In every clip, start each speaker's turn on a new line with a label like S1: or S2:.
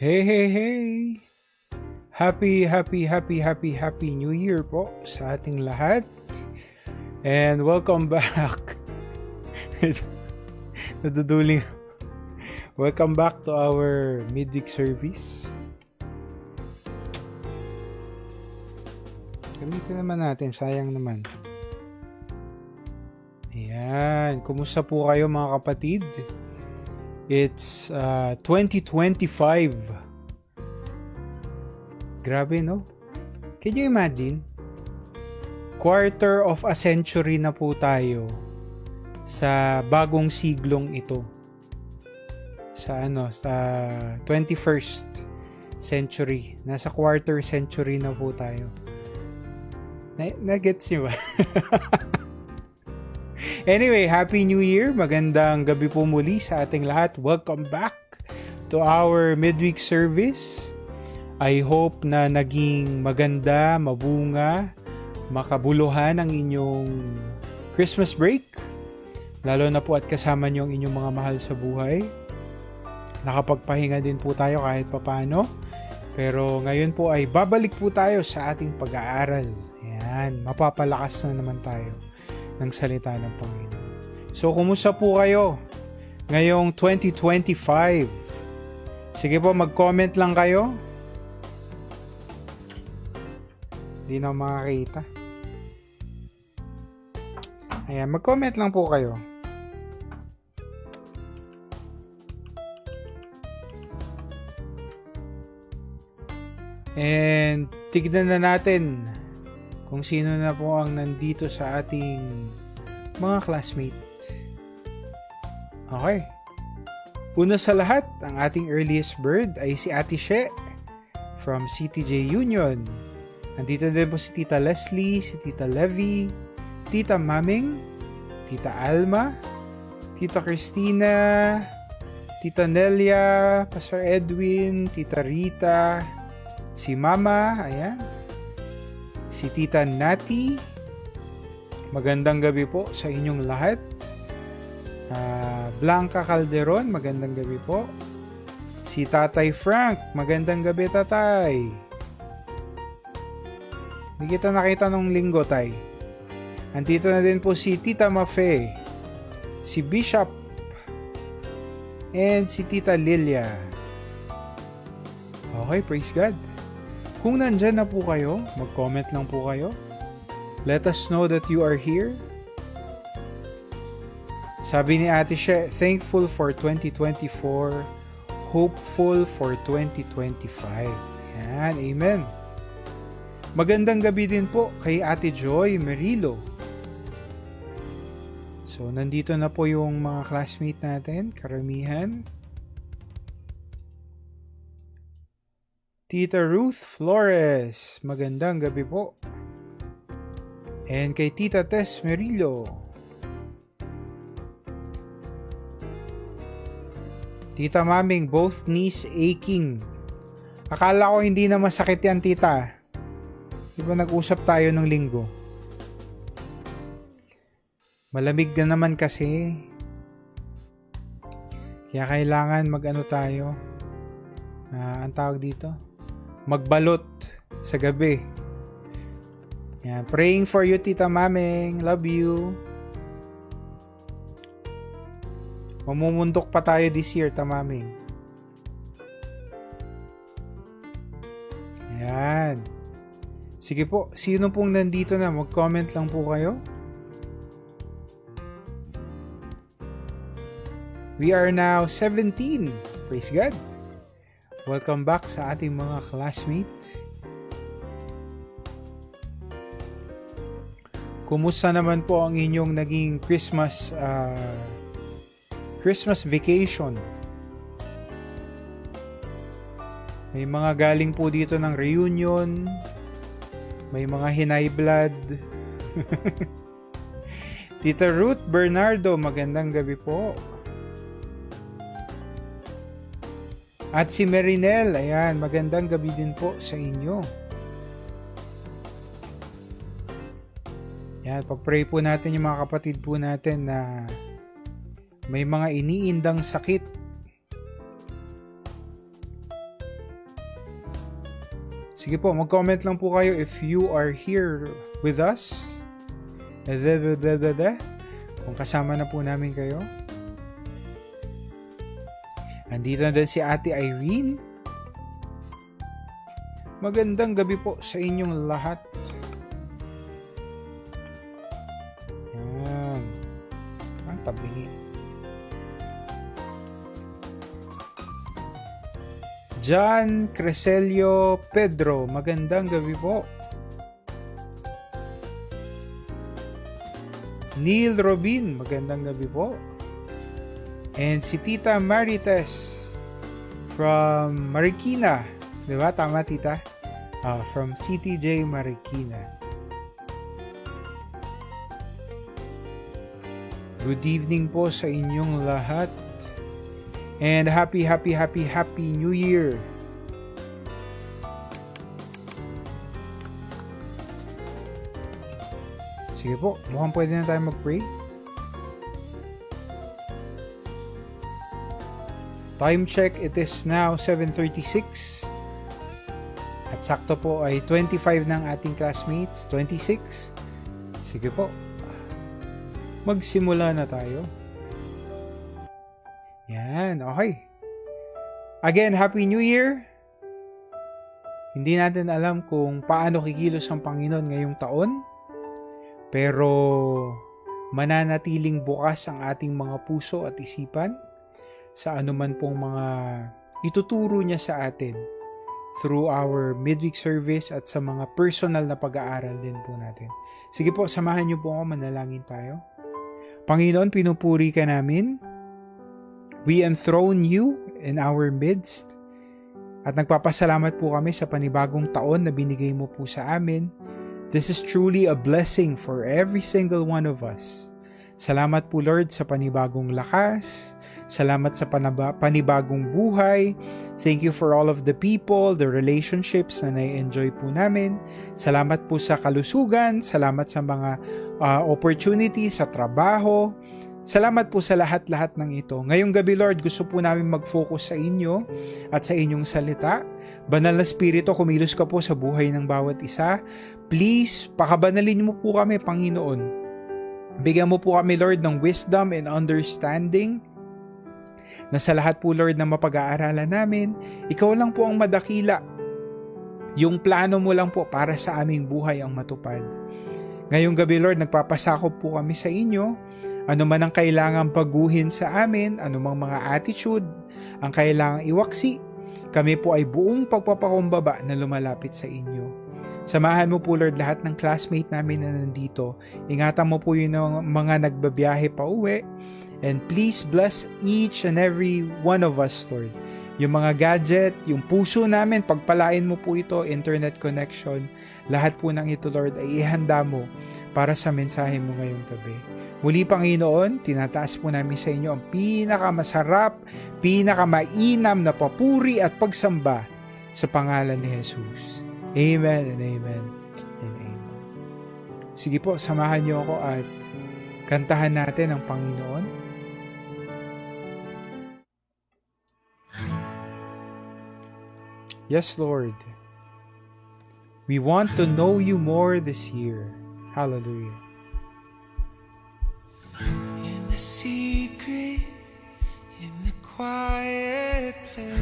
S1: Hey, hey, hey! Happy New Year po sa ating lahat. And welcome back. Naduduling. Welcome back to our midweek service. Gamitin naman natin, sayang naman. Ayan, kumusta po kayo mga kapatid? It's 2025. Grabe, no? Can you imagine? Quarter of a century na po tayo sa bagong siglong ito. Sa 21st century. Nasa quarter century na po tayo. Na-gets niyo ba? Anyway, Happy New Year! Magandang gabi po muli sa ating lahat. Welcome back to our midweek service. I hope na naging maganda, mabunga, makabuluhan ang inyong Christmas break. Lalo na po at kasama niyo ang inyong mga mahal sa buhay. Nakapagpahinga din po tayo kahit papano. Pero ngayon po ay babalik po tayo sa ating pag-aaral. Ayan, mapapalakas na naman tayo ng salita ng Panginoon. So, kumusta po kayo ngayong 2025? Sige po, mag-comment lang kayo. Hindi na makakita. Ayan, mag-comment lang po kayo. And tignan na natin kung sino na po ang nandito sa ating mga classmate. Okay. Una sa lahat, ang ating earliest bird ay si Ate She from CTJ Union. Nandito din po si Tita Leslie, si Tita Levy, Tita Maming, Tita Alma, Tita Christina, Tita Nelia, Pastor Edwin, Tita Rita, si Mama, ayan, si Tita Nati. Magandang gabi po sa inyong lahat. Blanca Calderon, magandang gabi po. Si Tatay Frank, magandang gabi Tatay. Hindi kita nakita nung linggo, Tay. Andito na din po si Tita Mafe, si Bishop, and si Tita Lilia. Okay, praise God. Kung nandyan na po kayo, mag-comment lang po kayo. Let us know that you are here. Sabi ni Ate She, thankful for 2024, hopeful for 2025. Yan, amen. Magandang gabi din po kay Ate Joy Merilo. So, nandito na po yung mga classmate natin, karamihan. Tita Ruth Flores, magandang gabi po. And kay Tita Tess Merillo. Tita Maming, both knees aching. Akala ko hindi na masakit yan, Tita. Di ba nag-usap tayo nung linggo? Malamig na naman kasi. Kaya kailangan mag-ano tayo. Ang tawag dito? Magbalot sa gabi. Yan. Praying for you, Tita Maming. Love you. Mamumundok pa tayo this year, Tita Maming. Yan. Sige po, sino pong nandito na? Mag-comment lang po kayo. We are now 17. Praise God. Welcome back sa ating mga classmate. Kumusta naman po ang inyong naging Christmas vacation? May mga galing po dito ng reunion. May mga hinay blood. Tita Ruth Bernardo, magandang gabi po. At si Merinel, ayan, magandang gabi din po sa inyo. Yan, pag-pray po natin yung mga kapatid po natin na may mga iniindang sakit. Sige po, mag-comment lang po kayo if you are here with us. Kung kasama na po namin kayo. Andito na din si Ate Irene. Magandang gabi po sa inyong lahat. Yan. Ang tabingi. John Creselio Pedro, magandang gabi po. Neil Robin, magandang gabi po. And si Tita Marites from Marikina. Diba? Tama, Tita? From CTJ Marikina. Good evening po sa inyong lahat. And happy New Year. Sige po, mukhang pwede na tayo mag-pray. Time check, it is now 7:36. At sakto po ay 25 ng ating classmates, 26. Sige po, magsimula na tayo. Yan, okay. Again, Happy New Year. Hindi natin alam kung paano kikilos ang Panginoon ngayong taon. Pero mananatiling bukas ang ating mga puso at isipan sa anuman pong mga ituturo niya sa atin through our midweek service at sa mga personal na pag-aaral din po natin. Sige po, samahan niyo po ako, manalangin tayo. Panginoon, pinupuri ka namin. We enthrone you in our midst. At nagpapasalamat po kami sa panibagong taon na binigay mo po sa amin. This is truly a blessing for every single one of us. Salamat po, Lord, sa panibagong lakas. Salamat sa panibagong buhay. Thank you for all of the people, the relationships na na-enjoy po namin. Salamat po sa kalusugan. Salamat sa mga opportunities sa trabaho. Salamat po sa lahat-lahat ng ito. Ngayong gabi, Lord, gusto po namin mag-focus sa inyo at sa inyong salita. Banal na Espiritu, kumilos ka po sa buhay ng bawat isa. Please, pakabanalin mo po kami, Panginoon. Bigyan mo po kami, Lord, ng wisdom and understanding na sa lahat po, Lord, na mapag-aaralan namin, ikaw lang po ang madakila. Yung plano mo lang po para sa aming buhay ang matupad. Ngayong gabi, Lord, nagpapasakop po kami sa inyo. Ano man ang kailangang baguhin sa amin, anumang mga attitude, ang kailangang iwaksi, kami po ay buong pagpapakumbaba na lumalapit sa inyo. Samahan mo po, Lord, lahat ng classmate namin na nandito. Ingatan mo po yung mga nagbabiyahe pa uwi. And please bless each and every one of us, Lord. Yung mga gadget, yung puso namin, pagpalain mo po ito, internet connection. Lahat po ng ito, Lord, ay ihanda mo para sa mensahe mo ngayong gabi. Muli, Panginoon, tinataas po namin sa inyo ang pinakamasarap, pinakamainam na papuri at pagsamba sa pangalan ni Jesus. Amen and amen and amen. Sige po, samahan niyo ako at kantahan natin ang Panginoon. Yes, Lord. We want to know you more this year. Hallelujah.
S2: In the secret, in the quiet place,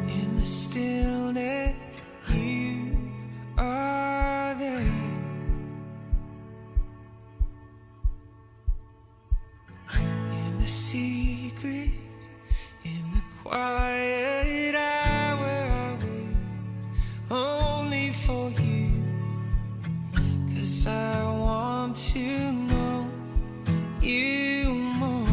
S2: in the stillness, you are there. In the secret, in the quiet hour, I wait only for you. 'Cause I want to know you more.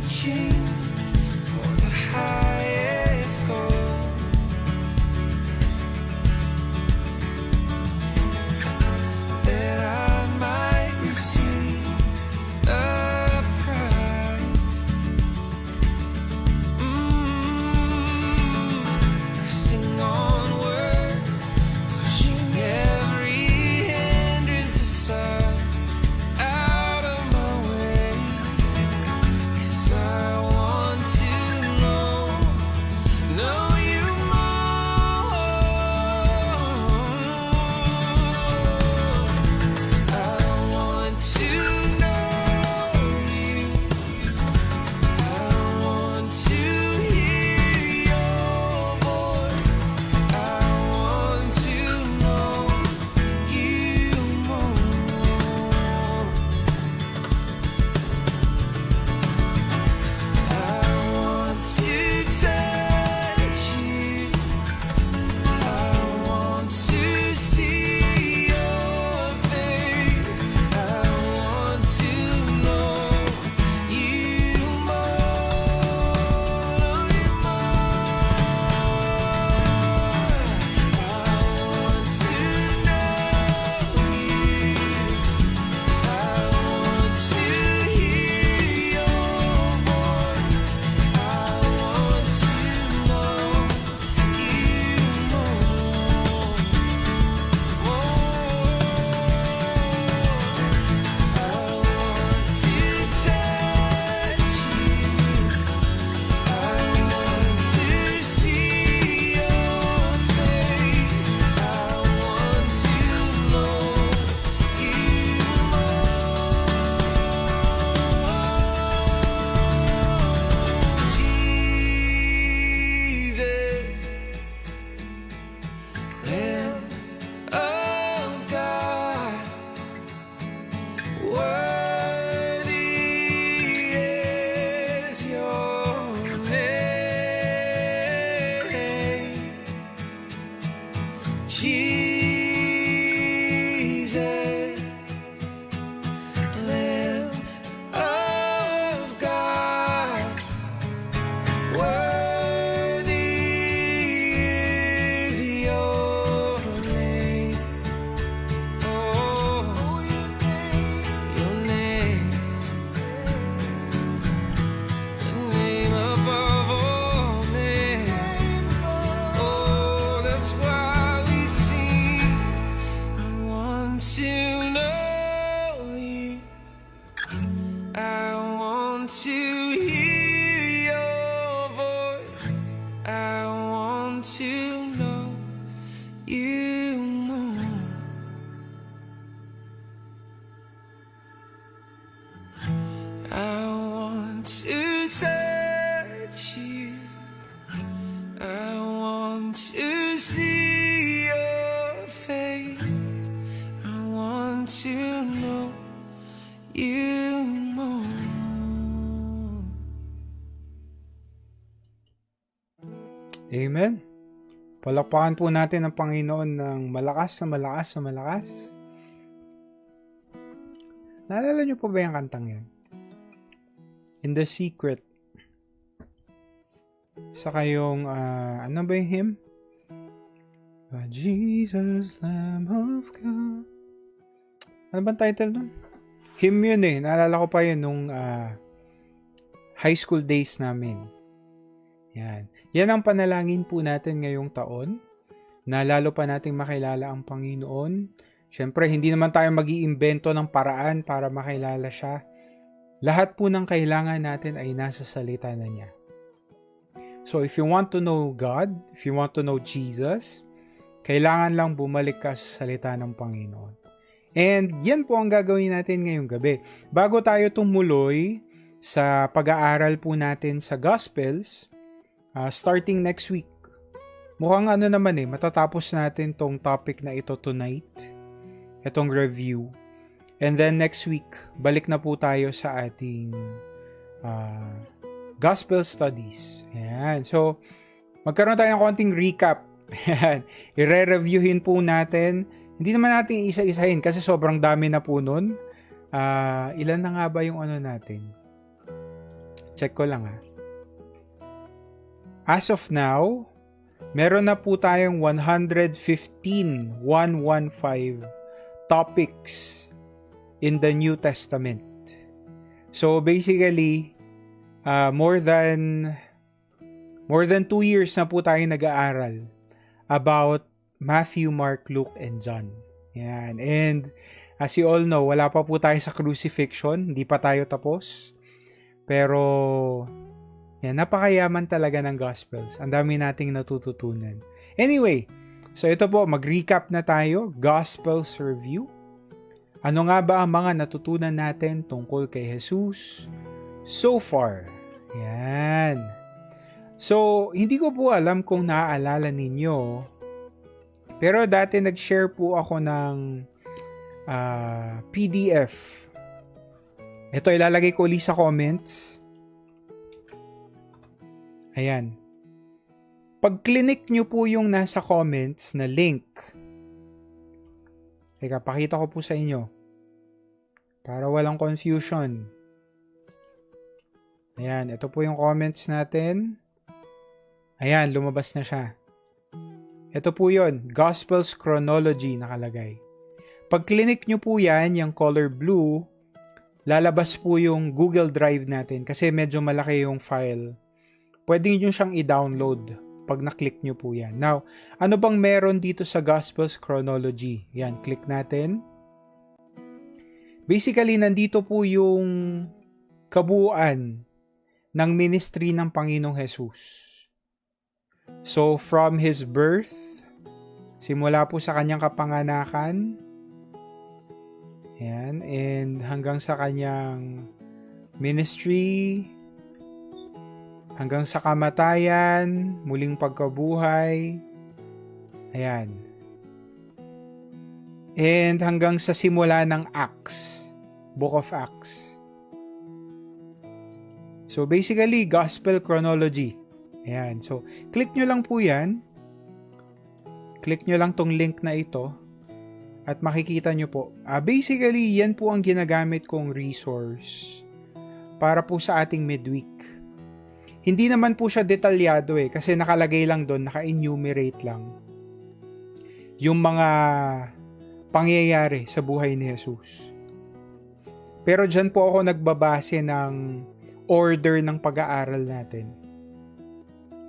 S2: reaching for the highest goal. That I might receive a prize. Pressing onward, pushing every hindrance aside, out of my way. 'Cause I want to know you more. I want to know you. I want to hear your voice. I want to know you more. I want to touch you. I want to see your face. I want to know you more. I want to know you. I want to hear your voice. I want to know you more. I want to touch you. I want to see your face. I want to know you more. Jesus, Lamb of God, worthy is your name. Jesus, Lamb of God, worthy is your name. Oh, your name, the name above all names. Oh, that's why we sing. I want to know you. I want to hear your voice. I want to know you more. I want to touch you. I want to see your face. I want to know you more.
S1: Amen. Palakpakan po natin ang Panginoon ng malakas na malakas na malakas. Naalala niyo po ba yung kantang yan? In the Secret. Sa kayong, ano ba yung hymn? Jesus, Lamb of God. Ano bang title nun? Hymn yun eh. Naalala ko pa yun nung high school days namin. Yan. Yan ang panalangin po natin ngayong taon, na lalo pa nating makilala ang Panginoon. Siyempre, hindi naman tayo mag-iimbento ng paraan para makilala siya. Lahat po ng kailangan natin ay nasa salita na niya. So, if you want to know God, if you want to know Jesus, kailangan lang bumalik ka sa salita ng Panginoon. And yan po ang gagawin natin ngayong gabi. Bago tayo tumuloy sa pag-aaral po natin sa Gospels, starting next week, mukhang matatapos natin tong topic na ito tonight, itong review. And then next week, balik na po tayo sa ating Gospel Studies. Ayan. So, magkaroon tayo ng konting recap. Ayan. I-reviewin po natin. Hindi naman natin isa-isahin kasi sobrang dami na po nun. Ilan na nga ba yung natin? Check ko lang ha. As of now, meron na po tayong 115 topics in the New Testament. So basically, more than 2 years na po tayo nag-aaral about Matthew, Mark, Luke, and John. Yan. And as you all know, wala pa po tayo sa crucifixion. Hindi pa tayo tapos. Pero, yan, napakayaman talaga ng Gospels. Ang dami nating natututunan. Anyway, so ito po, mag-recap na tayo. Gospels Review. Ano nga ba ang mga natutunan natin tungkol kay Jesus so far? Yan. So, hindi ko po alam kung naaalala ninyo, pero dati nag-share po ako ng PDF. Ito, ilalagay ko ulit sa comments. Ayan. Pag-click nyo po yung nasa comments na link. Teka, pakita ko po sa inyo. Para walang confusion. Ayan, ito po yung comments natin. Ayan, lumabas na siya. Ito po yun, Gospels Chronology nakalagay. Pag click nyo po yan, yung color blue, lalabas po yung Google Drive natin kasi medyo malaki yung file. Pwede nyo siyang i-download pag na-click nyo po yan. Now, ano bang meron dito sa Gospels Chronology? Yan, click natin. Basically, nandito po yung kabuuan ng ministry ng Panginoong Jesus. So, from His birth, simula po sa kanyang kapanganakan, yan, and hanggang sa kanyang ministry, hanggang sa kamatayan, muling pagkabuhay, ayan. And hanggang sa simula ng Acts, Book of Acts. So, basically, Gospel Chronology. Ayan. So, click nyo lang po yan. Click nyo lang tong link na ito. At makikita nyo po. Basically, yan po ang ginagamit kong resource para po sa ating midweek. Hindi naman po siya detalyado kasi nakalagay lang doon, naka-enumerate lang yung mga pangyayari sa buhay ni Jesus. Pero dyan po ako nagbabase ng order ng pag-aaral natin.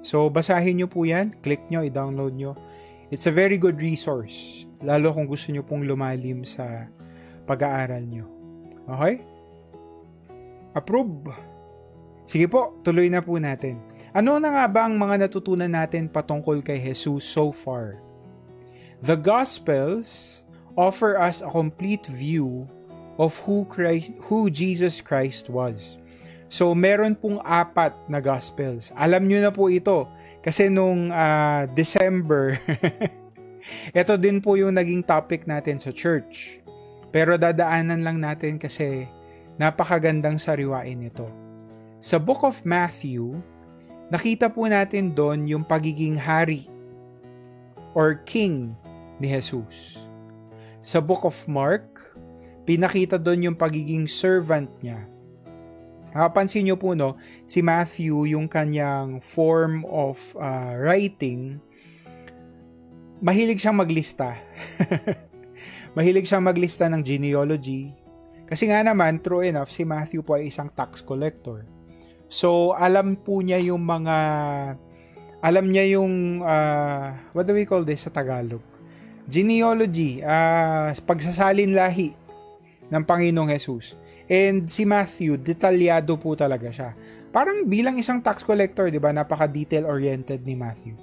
S1: So, basahin nyo po yan, click nyo, i-download nyo. It's a very good resource, lalo kung gusto nyo pong lumalim sa pag-aaral nyo. Okay? Approve. Sige po, tuloy na po natin. Ano na nga ba ang mga natutunan natin patungkol kay Jesus so far? The Gospels offer us a complete view of who Jesus Christ was. So, meron pong 4 na Gospels. Alam nyo na po ito. Kasi nung December, ito din po yung naging topic natin sa church. Pero dadaanan lang natin kasi napakagandang sariwain ito. Sa Book of Matthew, nakita po natin doon yung pagiging hari or king ni Jesus. Sa Book of Mark, pinakita doon yung pagiging servant niya. Pansin nyo po, no, si Matthew, yung kanyang form of writing, mahilig siyang maglista. Mahilig siyang maglista ng genealogy. Kasi nga naman, true enough, si Matthew po ay isang tax collector. So, alam po niya yung what do we call this sa Tagalog? Genealogy, pagsasalin lahi ng Panginoong Jesus. And si Matthew, detalyado po talaga siya. Parang bilang isang tax collector, di ba? Napaka-detail oriented ni Matthew.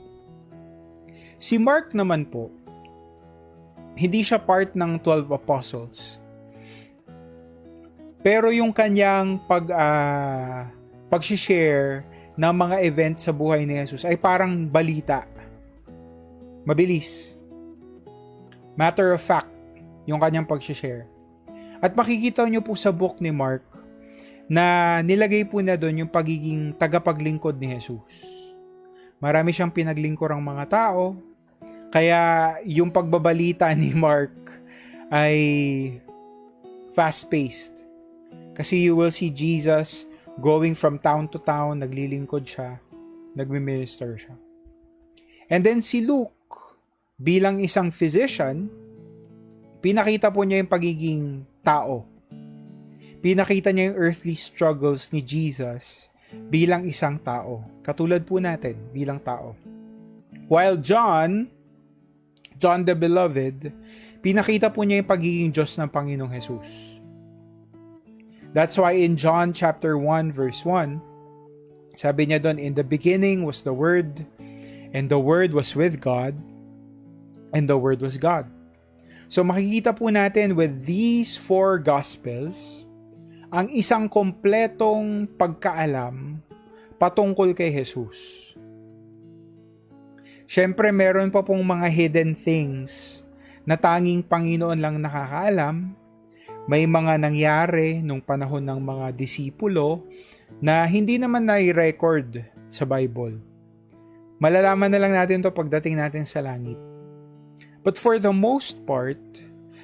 S1: Si Mark naman po, hindi siya part ng 12 apostles. Pero yung kanyang pag-share ng mga events sa buhay ni Jesus ay parang balita. Mabilis. Matter of fact, yung kanyang pag-share. At makikita nyo po sa book ni Mark na nilagay po na doon yung pagiging tagapaglingkod ni Jesus. Marami siyang pinaglingkurang mga tao, kaya yung pagbabalita ni Mark ay fast-paced. Kasi you will see Jesus going from town to town, naglilingkod siya, nagme-minister siya. And then si Luke, bilang isang physician, pinakita po niya yung pagiging tao. Pinakita niya yung earthly struggles ni Jesus bilang isang tao. Katulad po natin, bilang tao. While John the Beloved, pinakita po niya yung pagiging Diyos ng Panginoong Jesus. That's why in John chapter 1 verse 1, sabi niya doon, in the beginning was the Word, and the Word was with God, and the Word was God. So makikita po natin with these 4 Gospels, ang isang kompletong pagkaalam patungkol kay Jesus. Siyempre, meron pa pong mga hidden things na tanging Panginoon lang nakakaalam. May mga nangyari nung panahon ng mga disipulo na hindi naman na-record sa Bible. Malalaman na lang natin to pagdating natin sa langit. But for the most part,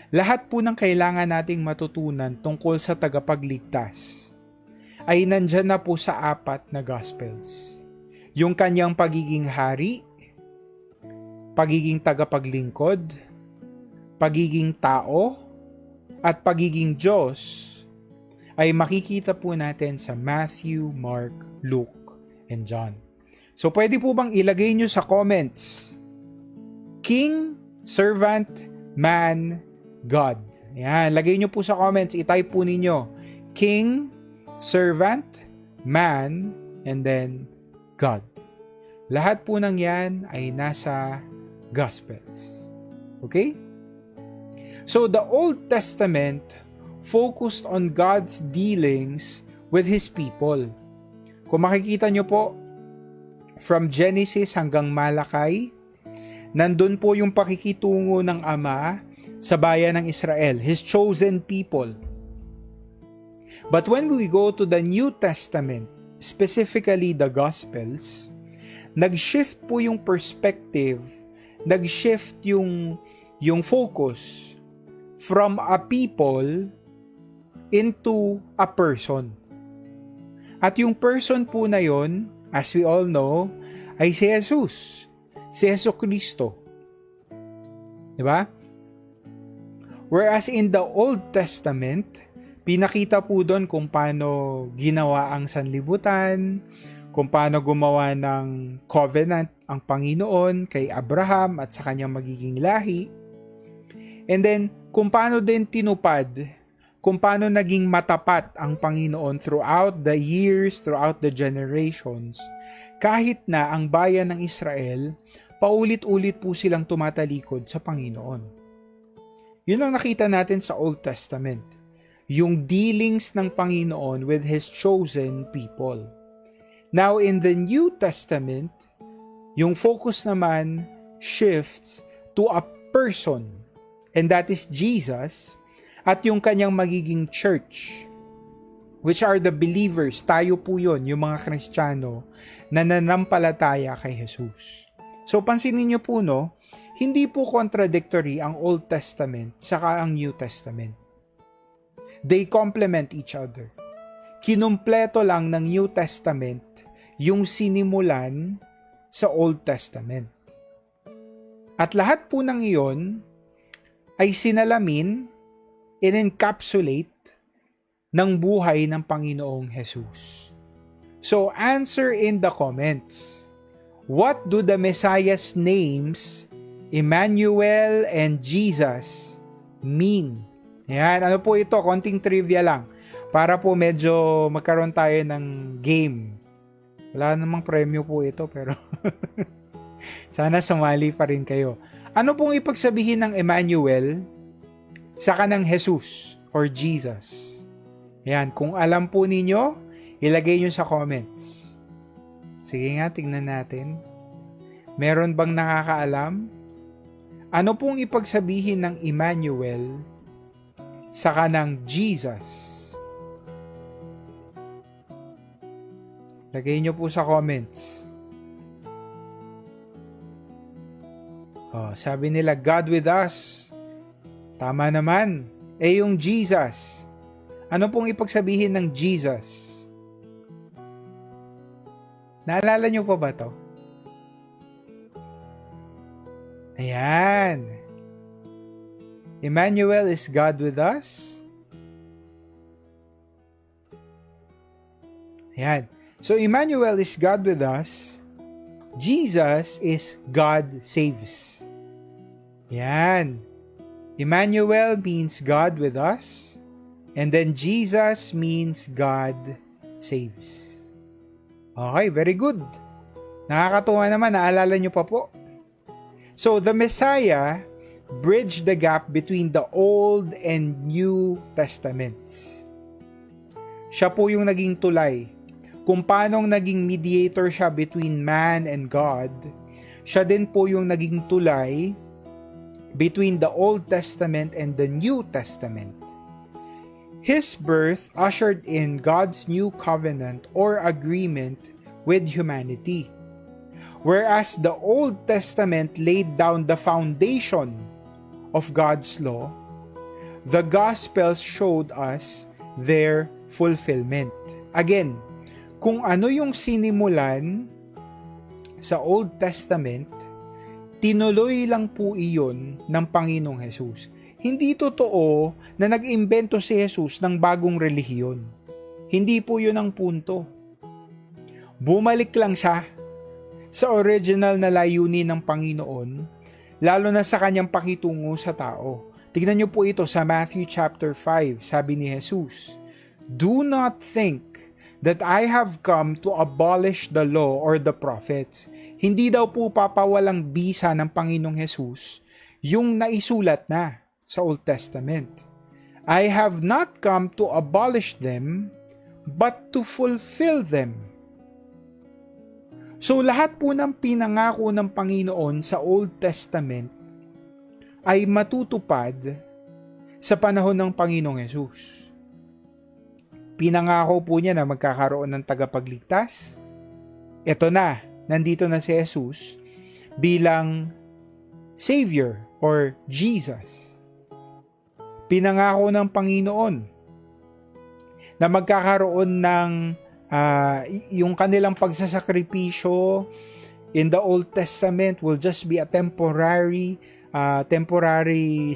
S1: lahat po ng kailangan nating matutunan tungkol sa tagapagligtas ay nandyan na po sa 4 na Gospels. Yung kanyang pagiging hari, pagiging tagapaglingkod, pagiging tao, at pagiging Diyos ay makikita po natin sa Matthew, Mark, Luke, and John. So pwede po bang ilagay nyo sa comments, King, Servant, Man, God. Yan, lagay nyo po sa comments, itype po ninyo, King, Servant, Man, and then God. Lahat po ng yan ay nasa Gospels. Okay? So the Old Testament focused on God's dealings with His people. Kung makikita nyo po, from Genesis hanggang Malakay, nandun po yung pakikitungo ng Ama sa bayan ng Israel, His chosen people. But when we go to the New Testament, specifically the Gospels, nag-shift po yung perspective, nag-shift yung focus from a people into a person. At yung person po na yon, as we all know, ay si Jesus. Si Jesucristo. Diba? Whereas in the Old Testament, pinakita po doon kung paano ginawa ang sanlibutan, kung paano gumawa ng covenant ang Panginoon kay Abraham at sa kanyang magiging lahi. And then, kung paano din tinupad, kung paano naging matapat ang Panginoon throughout the years, throughout the generations, kahit na ang bayan ng Israel, paulit-ulit po silang tumatalikod sa Panginoon. Yun ang nakita natin sa Old Testament, yung dealings ng Panginoon with His chosen people. Now, in the New Testament, yung focus naman shifts to a person, and that is Jesus, at yung kanyang magiging church, which are the believers. Tayo po yun, yung mga Kristiyano na nanampalataya kay Jesus. So, pansinin niyo po, no, hindi po contradictory ang Old Testament saka ang New Testament. They complement each other. Kinumpleto lang ng New Testament yung sinimulan sa Old Testament. At lahat po ng iyon ay sinalamin, in-encapsulate ng buhay ng Panginoong Jesus. So, answer in the comments. What do the Messiah's names, Emmanuel and Jesus, mean? Yan, ano po ito? Konting trivia lang. Para po medyo magkaroon tayo ng game. Wala namang premyo po ito, pero sana sumali pa rin kayo. Ano pong ipagsabihin ng Emmanuel sa kanang Jesus or Jesus? Yan, kung alam po ninyo, ilagay nyo sa comments. Sige nga, tingnan natin. Meron bang nakakaalam? Ano pong ipagsabihin ng Emmanuel sa kanang Jesus? Lagay nyo po sa comments. Sabi nila, God with us. Tama naman. Yung Jesus. Ano pong ipagsabihin ng Jesus? Naalala nyo pa ba to? Ayan. Emmanuel is God with us. Ayan. So, Emmanuel is God with us. Jesus is God saves. Ayan. Emmanuel means God with us. And then Jesus means God saves. Okay, very good. Nakakatuwa naman, naalala nyo pa po. So, the Messiah bridged the gap between the Old and New Testaments. Siya po yung naging tulay. Kung paanong naging mediator siya between man and God, siya din po yung naging tulay between the Old Testament and the New Testament. His birth ushered in God's new covenant or agreement with humanity. Whereas the Old Testament laid down the foundation of God's law, the Gospels showed us their fulfillment. Again, kung ano yung sinimulan sa Old Testament, tinuloy lang po iyon ng Panginoong Hesus. Hindi totoo na nag-imbento si Jesus ng bagong relihiyon. Hindi po yun ang punto. Bumalik lang siya sa original na layunin ng Panginoon, lalo na sa kanyang pakitungo sa tao. Tignan niyo po ito sa Matthew chapter 5, sabi ni Jesus, "Do not think that I have come to abolish the law or the prophets." Hindi daw po papawalang bisa ng Panginoong Jesus yung naisulat na sa Old Testament. "I have not come to abolish them, but to fulfill them." So lahat po ng pinangako ng Panginoon sa Old Testament ay matutupad sa panahon ng Panginoong Hesus. Pinangako po niya na magkakaroon ng tagapagligtas. Ito na, nandito na si Jesus bilang Savior or Jesus. Pinangako ng Panginoon na magkakaroon ng yung kanilang pagsasakripisyo in the Old Testament will just be a temporary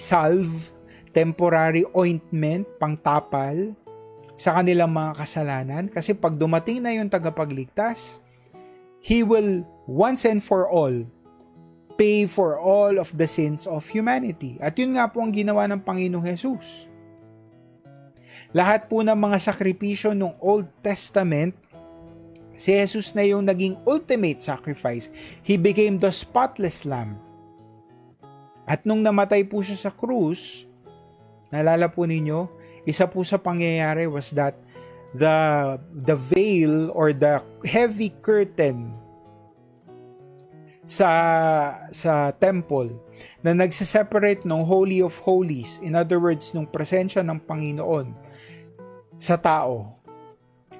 S1: salve, temporary ointment, pangtapal sa kanilang mga kasalanan. Kasi pag dumating na yung tagapagligtas, He will once and for all pay for all of the sins of humanity. At yun nga po ang ginawa ng Panginoong Jesus. Lahat po ng mga sakripisyo ng Old Testament, si Jesus na yung naging ultimate sacrifice. He became the spotless lamb. At nung namatay po siya sa krus, naalala po ninyo, isa po sa pangyayari was that the veil or the heavy curtain sa temple na nagse-separate ng Holy of Holies, in other words, nung presensya ng Panginoon sa tao,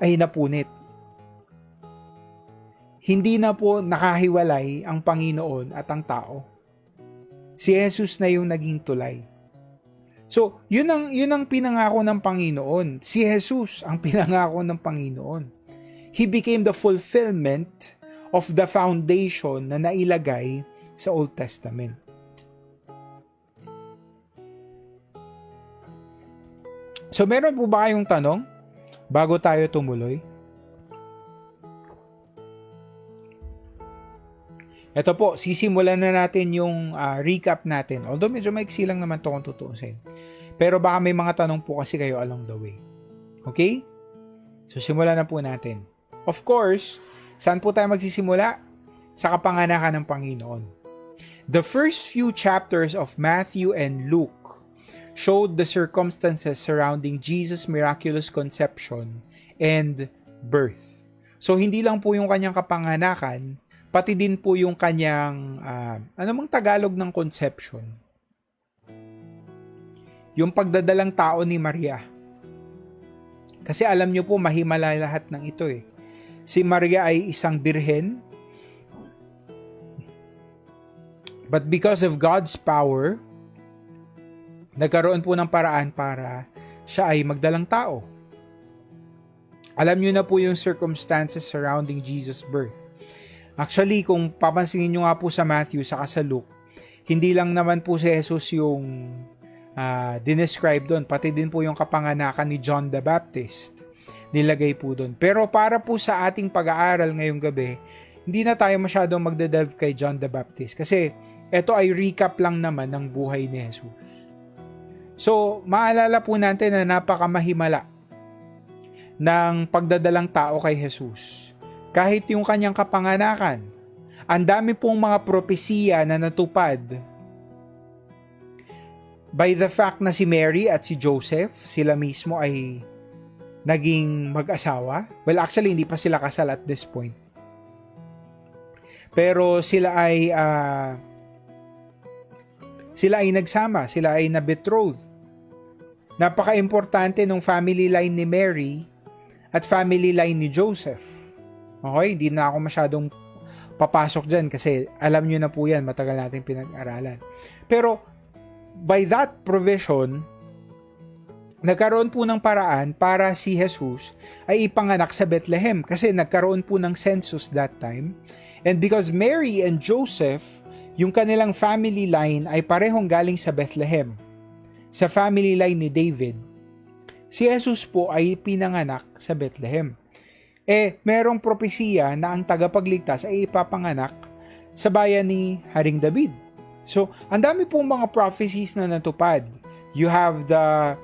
S1: ay napunit. Hindi na po nakahiwalay ang Panginoon at ang tao. Si Jesus na yung naging tulay. So, yun ang pinangako ng Panginoon. Si Jesus ang pinangako ng Panginoon. He became the fulfillment of the foundation na nailagay sa Old Testament. So, meron po ba kayong tanong bago tayo tumuloy? Ito po, sisimulan na natin yung recap natin. Although medyo maiksi lang naman ito kung tutuusin. Pero baka may mga tanong po kasi kayo along the way. Okay? So, simulan na po natin. Of course, saan po tayo magsisimula? Sa kapanganakan ng Panginoon. The first few chapters of Matthew and Luke showed the circumstances surrounding Jesus' miraculous conception and birth. So, hindi lang po yung kanyang kapanganakan, pati din po yung kanyang, anong Tagalog ng conception? Yung pagdadalang tao ni Maria. Kasi alam nyo po, mahimala lahat ng ito eh. Si Maria ay isang birhen, but because of God's power, nagkaroon po ng paraan para siya ay magdalang tao. Alam nyo na po yung circumstances surrounding Jesus' birth. Actually, kung papansinin nyo nga po sa Matthew saka sa Luke, hindi lang naman po si Jesus yung dinescribe doon, pati din po yung kapanganakan ni John the Baptist nilagay po doon. Pero para po sa ating pag-aaral ngayong gabi, hindi na tayo masyadong magde-delve kay John the Baptist kasi ito ay recap lang naman ng buhay ni Jesus. So, maalala po natin na napakamahimala ng pagdadalang tao kay Jesus. Kahit yung kanyang kapanganakan, ang dami pong mga propesiya na natupad by the fact na si Mary at si Joseph, sila mismo ay naging mag-asawa. Well, actually, hindi pa sila kasal at this point. Pero sila ay nagsama, sila ay na-betrothed. Napaka-importante ng family line ni Mary at family line ni Joseph. Okay, hindi na ako masyadong papasok dyan kasi alam nyo na po yan, matagal natin pinag-aralan. Pero by that provision, nagkaroon po ng paraan para si Jesus ay ipanganak sa Bethlehem kasi nagkaroon po ng census that time. And because Mary and Joseph, yung kanilang family line ay parehong galing sa Bethlehem, sa family line ni David, si Jesus po ay pinanganak sa Bethlehem. Merong propesiya na ang tagapagligtas ay ipapanganak sa bayan ni Haring David. So, ang dami pong mga prophecies na natupad. You have the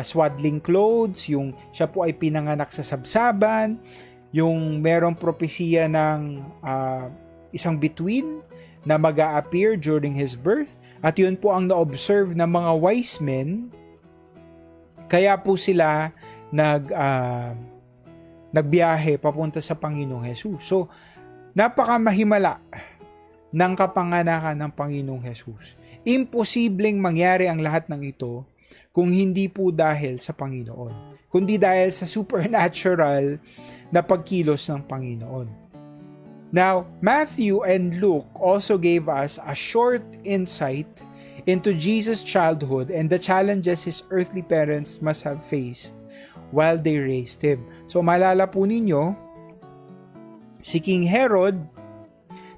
S1: swaddling clothes, yung siya po ay pinanganak sa sabsaban, yung merong propesiya ng isang bituin na mag-a-appear during His birth, at yun po ang na-observe ng mga wise men, kaya po sila nagbiyahe papunta sa Panginoong Jesus. So, napakamahimala ng kapanganakan ng Panginoong Jesus. Imposibleng mangyari ang lahat ng ito kung hindi po dahil sa Panginoon, kundi dahil sa supernatural na pagkilos ng Panginoon. Now, Matthew and Luke also gave us a short insight into Jesus' childhood and the challenges his earthly parents must have faced while they raised him. So, malala po ninyo, si King Herod,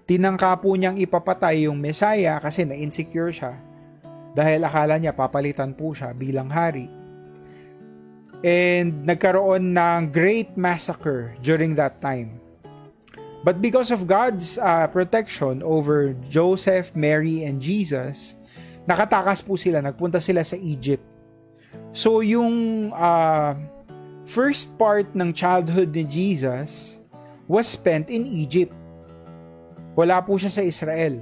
S1: tinangka po niyang ipapatay yung Messiah kasi na-insecure siya dahil akala niya papalitan po siya bilang hari. And nagkaroon ng great massacre during that time. But because of God's protection over Joseph, Mary, and Jesus, nakatakas po sila, nagpunta sila sa Egypt. So yung first part ng childhood ni Jesus was spent in Egypt. Wala po siya sa Israel.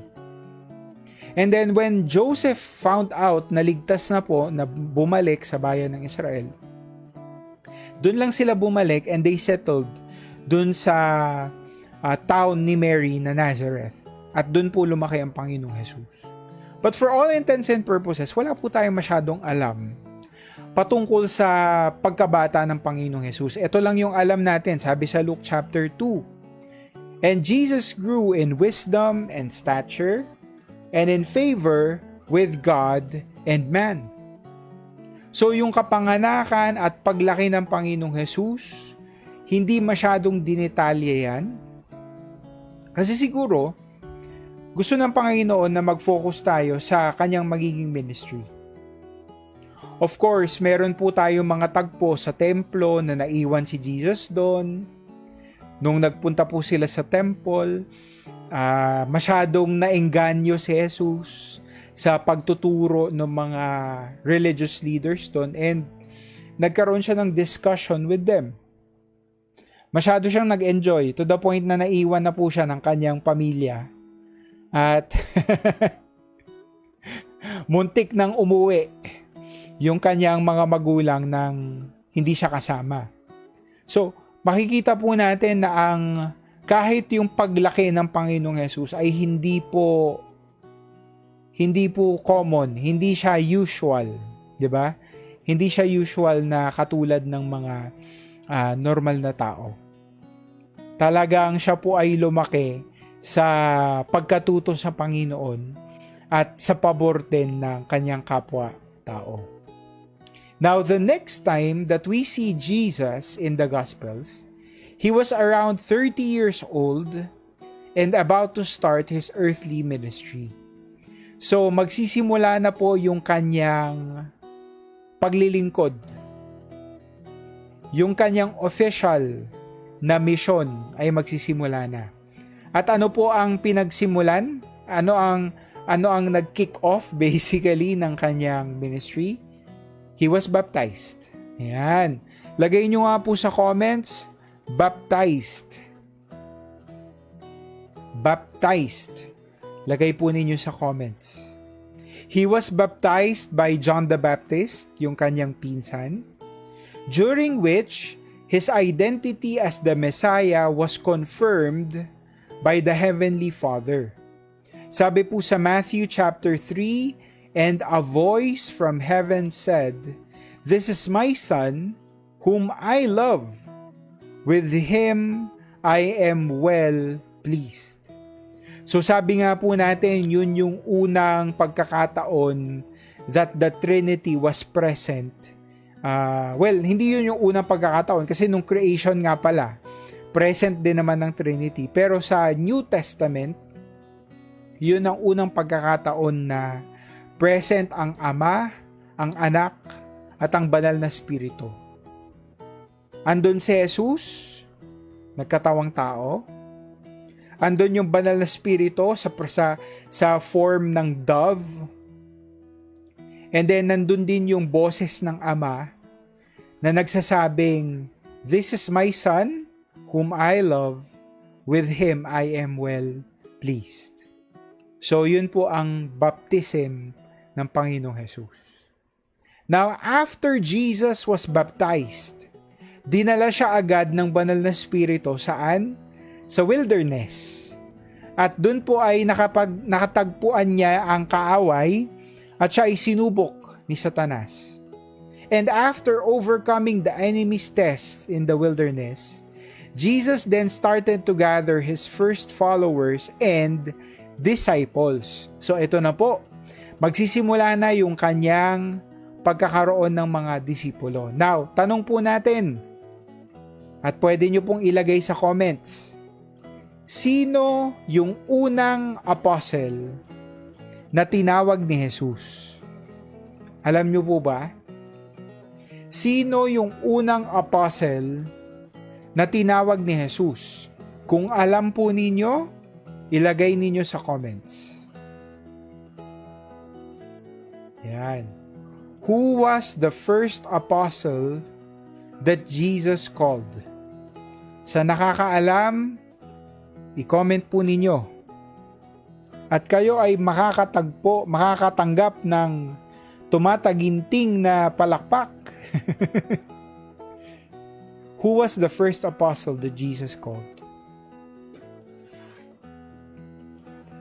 S1: And then when Joseph found out na ligtas na po, na bumalik sa bayan ng Israel, doon lang sila bumalik and they settled doon sa town ni Mary na Nazareth. At doon po lumaki ang Panginoong Jesus. But for all intents and purposes, wala po tayong masyadong alam patungkol sa pagkabata ng Panginoong Jesus. Ito lang yung alam natin, sabi sa Luke chapter 2. And Jesus grew in wisdom and stature and in favor with God and man. So yung kapanganakan at paglaki ng Panginoong Jesus, hindi masyadong dinetalye yan. Kasi siguro, gusto ng Panginoon na mag-focus tayo sa kanyang magiging ministry. Of course, meron po tayong mga tagpo sa templo na naiwan si Jesus doon. Nung nagpunta po sila sa temple, masyadong naengganyo si Jesus sa pagtuturo ng mga religious leaders doon and nagkaroon siya ng discussion with them. Masyado siyang nag-enjoy to the point na naiwan na po siya ng kanyang pamilya at muntik nang umuwi yung kanyang mga magulang nang hindi siya kasama. So, makikita po natin na kahit yung paglaki ng Panginoong Jesus ay hindi po common, hindi siya usual, 'di ba? Hindi siya usual na katulad ng mga normal na tao. Talagang siya po ay lumaki sa pagkatuto sa Panginoon at sa pabor din ng kanyang kapwa-tao. Now, the next time that we see Jesus in the Gospels, he was around 30 years old and about to start his earthly ministry. So magsisimula na po yung kanyang paglilingkod. Yung kanyang official na mission ay magsisimula na. At ano po ang pinagsimulan? Ano ang nag-kick off basically ng kanyang ministry? He was baptized. Ayan. Lagay nyo nga po sa comments, baptized. Baptized. Lagay po ninyo sa comments. He was baptized by John the Baptist, yung kanyang pinsan, during which his identity as the Messiah was confirmed by the Heavenly Father. Sabi po sa Matthew chapter 3, "And a voice from heaven said, 'This is my Son, whom I love. With him I am well pleased.'" So sabi nga po natin, yun yung unang pagkakataon that the Trinity was present. Hindi yun yung unang pagkakataon kasi nung creation nga pala, present din naman ng Trinity. Pero sa New Testament, yun ang unang pagkakataon na present ang Ama, ang Anak, at ang Banal na Espiritu. Andun si Jesus, nagkatawang tao. Andun yung Banal na Espiritu sa form ng dove. And then nandun din yung boses ng Ama na nagsasabing, "This is my Son, whom I love. With him I am well pleased." So yun po ang baptism ng Panginoong Jesus. Now, after Jesus was baptized, dinala siya agad ng Banal na Espiritu saan? Sa wilderness. At dun po ay nakatagpuan niya ang kaaway at siya ay sinubok ni Satanas. And after overcoming the enemy's test in the wilderness, Jesus then started to gather his first followers and disciples. So ito na po, magsisimula na yung kanyang pagkakaroon ng mga disipulo. Now, tanong po natin, at pwede nyo pong ilagay sa comments, sino yung unang apostle na tinawag ni Jesus? Alam nyo po ba? Sino yung unang apostle na tinawag ni Jesus? Kung alam po ninyo, ilagay ninyo sa comments. Yan. Who was the first apostle that Jesus called? Sa nakakaalam, i-comment po ninyo. At kayo ay makakatanggap ng tumataginting na palakpak. Who was the first apostle that Jesus called?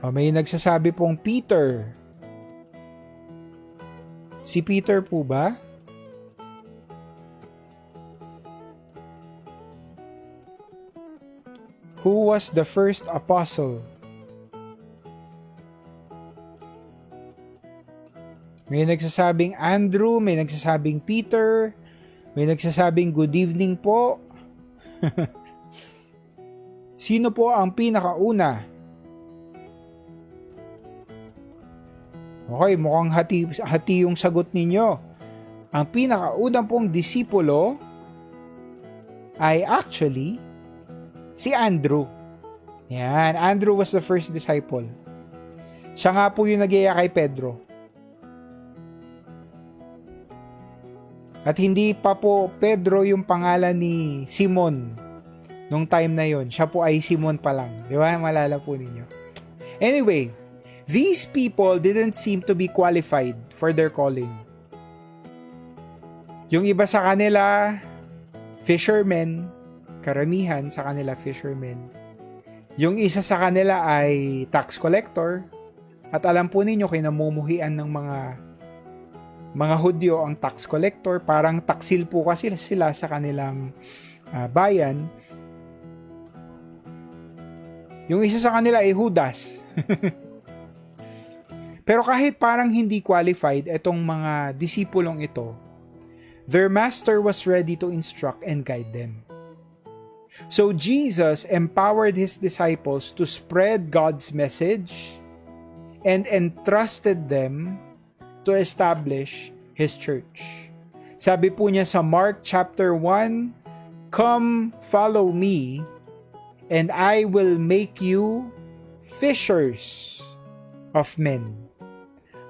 S1: May nagsasabi pong Peter. Si Peter po ba? Who was the first apostle? May nagsasabing Andrew, may nagsasabing Peter, may nagsasabing good evening po. Sino po ang pinakauna? Okay, mukhang hati yung sagot ninyo. Ang pinakaunang pong disipulo ay actually si Andrew. Yan, Andrew was the first disciple. Siya nga po yung nagyaya kay Pedro. At hindi pa po Pedro yung pangalan ni Simon nung time na yon. Siya po ay Simon pa lang. Di ba? Malala po ninyo. Anyway, these people didn't seem to be qualified for their calling. Yung iba sa kanila, fishermen, karamihan sa kanila fishermen. Yung isa sa kanila ay tax collector. At alam po ninyo, kinamumuhian ng mga Hudyo ang tax collector. Parang taksil po kasi sila sa kanilang bayan. Yung isa sa kanila ay Judas. Pero kahit parang hindi qualified itong mga disipulong ito, their master was ready to instruct and guide them. So Jesus empowered his disciples to spread God's message and entrusted them to establish his church. Sabi po niya sa Mark chapter 1, "Come, follow me, and I will make you fishers of men."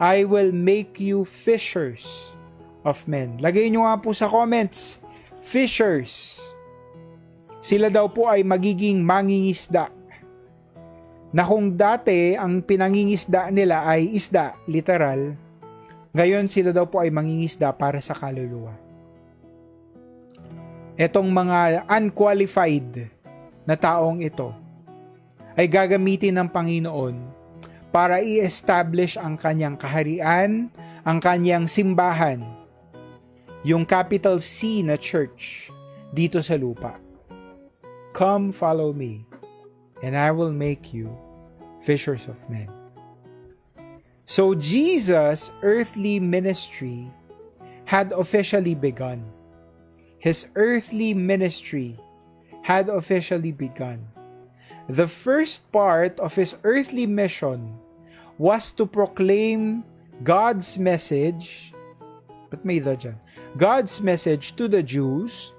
S1: I will make you fishers of men. Lagay nyo nga po sa comments, fishers. Sila daw po ay magiging mangingisda. Na kung dati ang pinangingisda nila ay isda, literal, ngayon sila daw po ay mangingisda para sa kaluluwa. Etong mga unqualified na taong ito ay gagamitin ng Panginoon para i-establish ang kanyang kaharian, ang kanyang simbahan, yung capital C na church dito sa lupa. Come, follow me, and I will make you fishers of men. So Jesus' earthly ministry had officially begun. His earthly ministry had officially begun. The first part of his earthly mission was to proclaim God's message, God's message to the Jews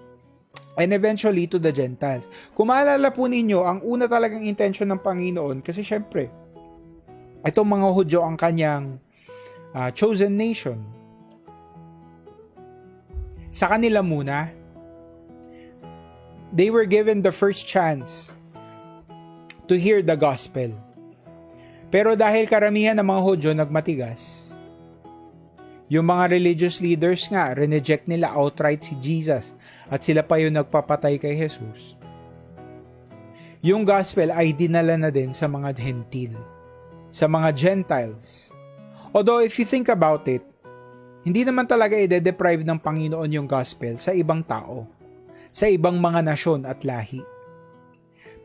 S1: and eventually to the Gentiles. Kung maalala po ninyo, ang una talagang intention ng Panginoon, kasi syempre, itong mga Hudyo ang kanyang chosen nation. Sa kanila muna, they were given the first chance to hear the gospel. Pero dahil karamihan ng mga Hudyo nagmatigas, yung mga religious leaders nga, reneject nila outright si Jesus at sila pa yung nagpapatay kay Jesus. Yung gospel ay dinala na din sa mga Hentil, sa mga Gentiles. Although if you think about it, hindi naman talaga i-deprive ng Panginoon yung gospel sa ibang tao, sa ibang mga nasyon at lahi.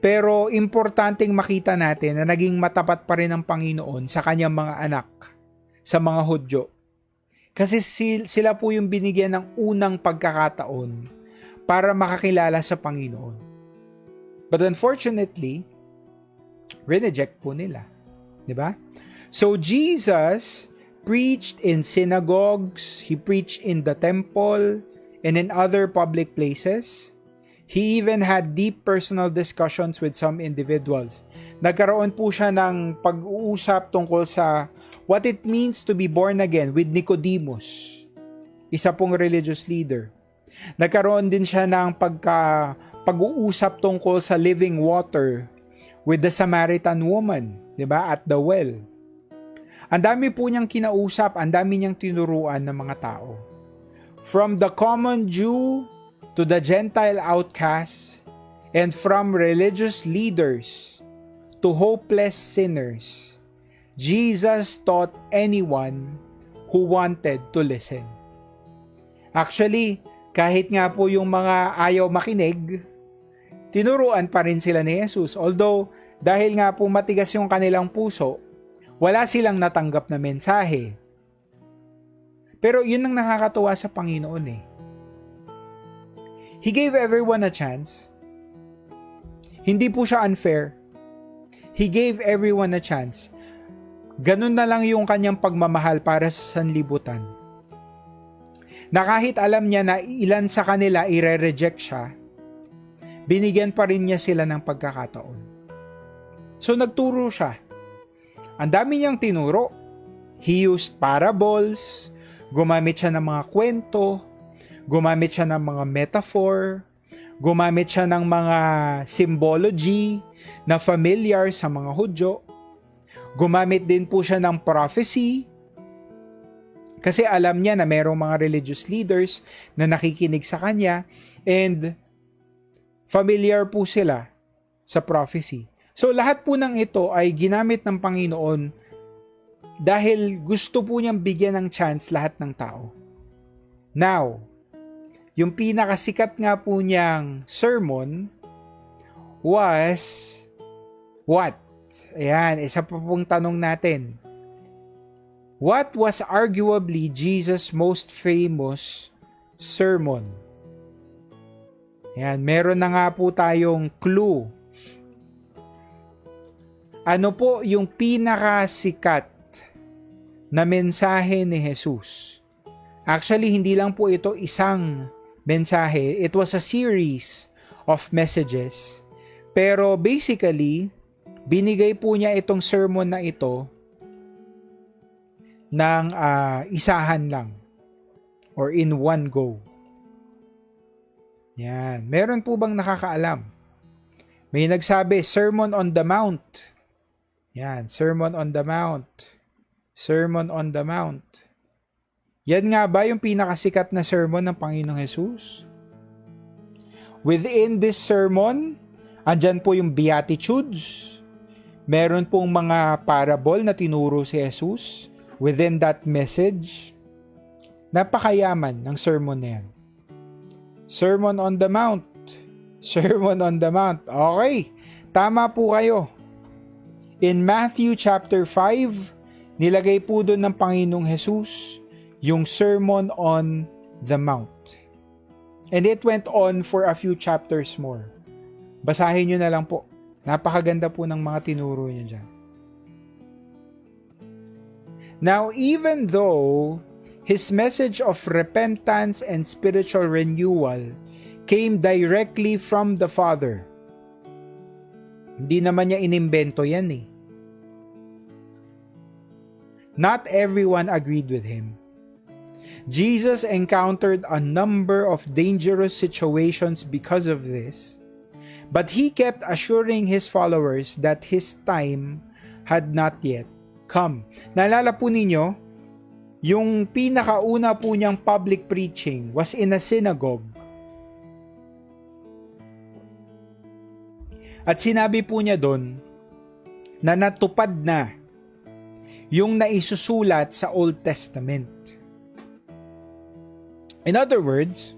S1: Pero importanteng makita natin na naging matapat pa rin ang Panginoon sa kanyang mga anak, sa mga Hudyo. Kasi sila po yung binigyan ng unang pagkakataon para makakilala sa Panginoon. But unfortunately, reneject po nila. Diba? So Jesus preached in synagogues, he preached in the temple, and in other public places. He even had deep personal discussions with some individuals. Nagkaroon po siya ng pag-uusap tungkol sa what it means to be born again with Nicodemus, isa pong religious leader. Nagkaroon din siya ng pag-uusap tungkol sa living water with the Samaritan woman, di ba, at the well. Ang dami po niyang kinausap, ang dami niyang tinuruan ng mga tao. From the common Jew to the Gentile outcasts, and from religious leaders to hopeless sinners, Jesus taught anyone who wanted to listen. Actually, kahit nga po yung mga ayaw makinig, tinuruan pa rin sila ni Jesus. Although, dahil nga po matigas yung kanilang puso, wala silang natanggap na mensahe. Pero yun ang nakakatuwa sa Panginoon eh. He gave everyone a chance. Hindi po siya unfair. He gave everyone a chance. Ganun na lang yung kanyang pagmamahal para sa sanlibutan. Na kahit alam niya na ilan sa kanila ire-reject siya, binigyan pa rin niya sila ng pagkakataon. So nagturo siya. Ang dami niyang tinuro. He used parables, gumamit siya ng mga kwento, gumamit siya ng mga metaphor, gumamit siya ng mga symbology na familiar sa mga Hudyo. Gumamit din po siya ng prophecy kasi alam niya na mayroong mga religious leaders na nakikinig sa kanya and familiar po sila sa prophecy. So lahat po ng ito ay ginamit ng Panginoon dahil gusto po niyang bigyan ng chance lahat ng tao. Now, yung pinakasikat nga po niyang sermon was what? Ayan, isa pa pong tanong natin. What was arguably Jesus' most famous sermon? Ayan, meron na nga po tayong clue. Ano po yung pinakasikat na mensahe ni Jesus? Actually, hindi lang po ito isang mensahe. It was a series of messages. Pero basically, binigay po niya itong sermon na ito ng isahan lang or in one go. Yan. Meron po bang nakakaalam? May nagsabi, Sermon on the Mount. Yan, Sermon on the Mount. Sermon on the Mount. Yan nga ba yung pinakasikat na sermon ng Panginoong Jesus? Within this sermon, andyan po yung Beatitudes. Meron pong mga parable na tinuro si Jesus within that message. Napakayaman ng sermon na yan. Sermon on the Mount. Sermon on the Mount. Okay, tama po kayo. In Matthew chapter 5, nilagay po doon ng Panginoong Jesus yung Sermon on the Mount. And it went on for a few chapters more. Basahin nyo na lang po. Napakaganda po ng mga tinuro niya dyan. Now, even though his message of repentance and spiritual renewal came directly from the Father, hindi naman niya inimbento yan eh. Not everyone agreed with him. Jesus encountered a number of dangerous situations because of this, but he kept assuring his followers that his time had not yet come. Naalala po ninyo, yung pinakauna po niyang public preaching was in a synagogue. At sinabi po niya doon na natupad na yung naisusulat sa Old Testament. In other words,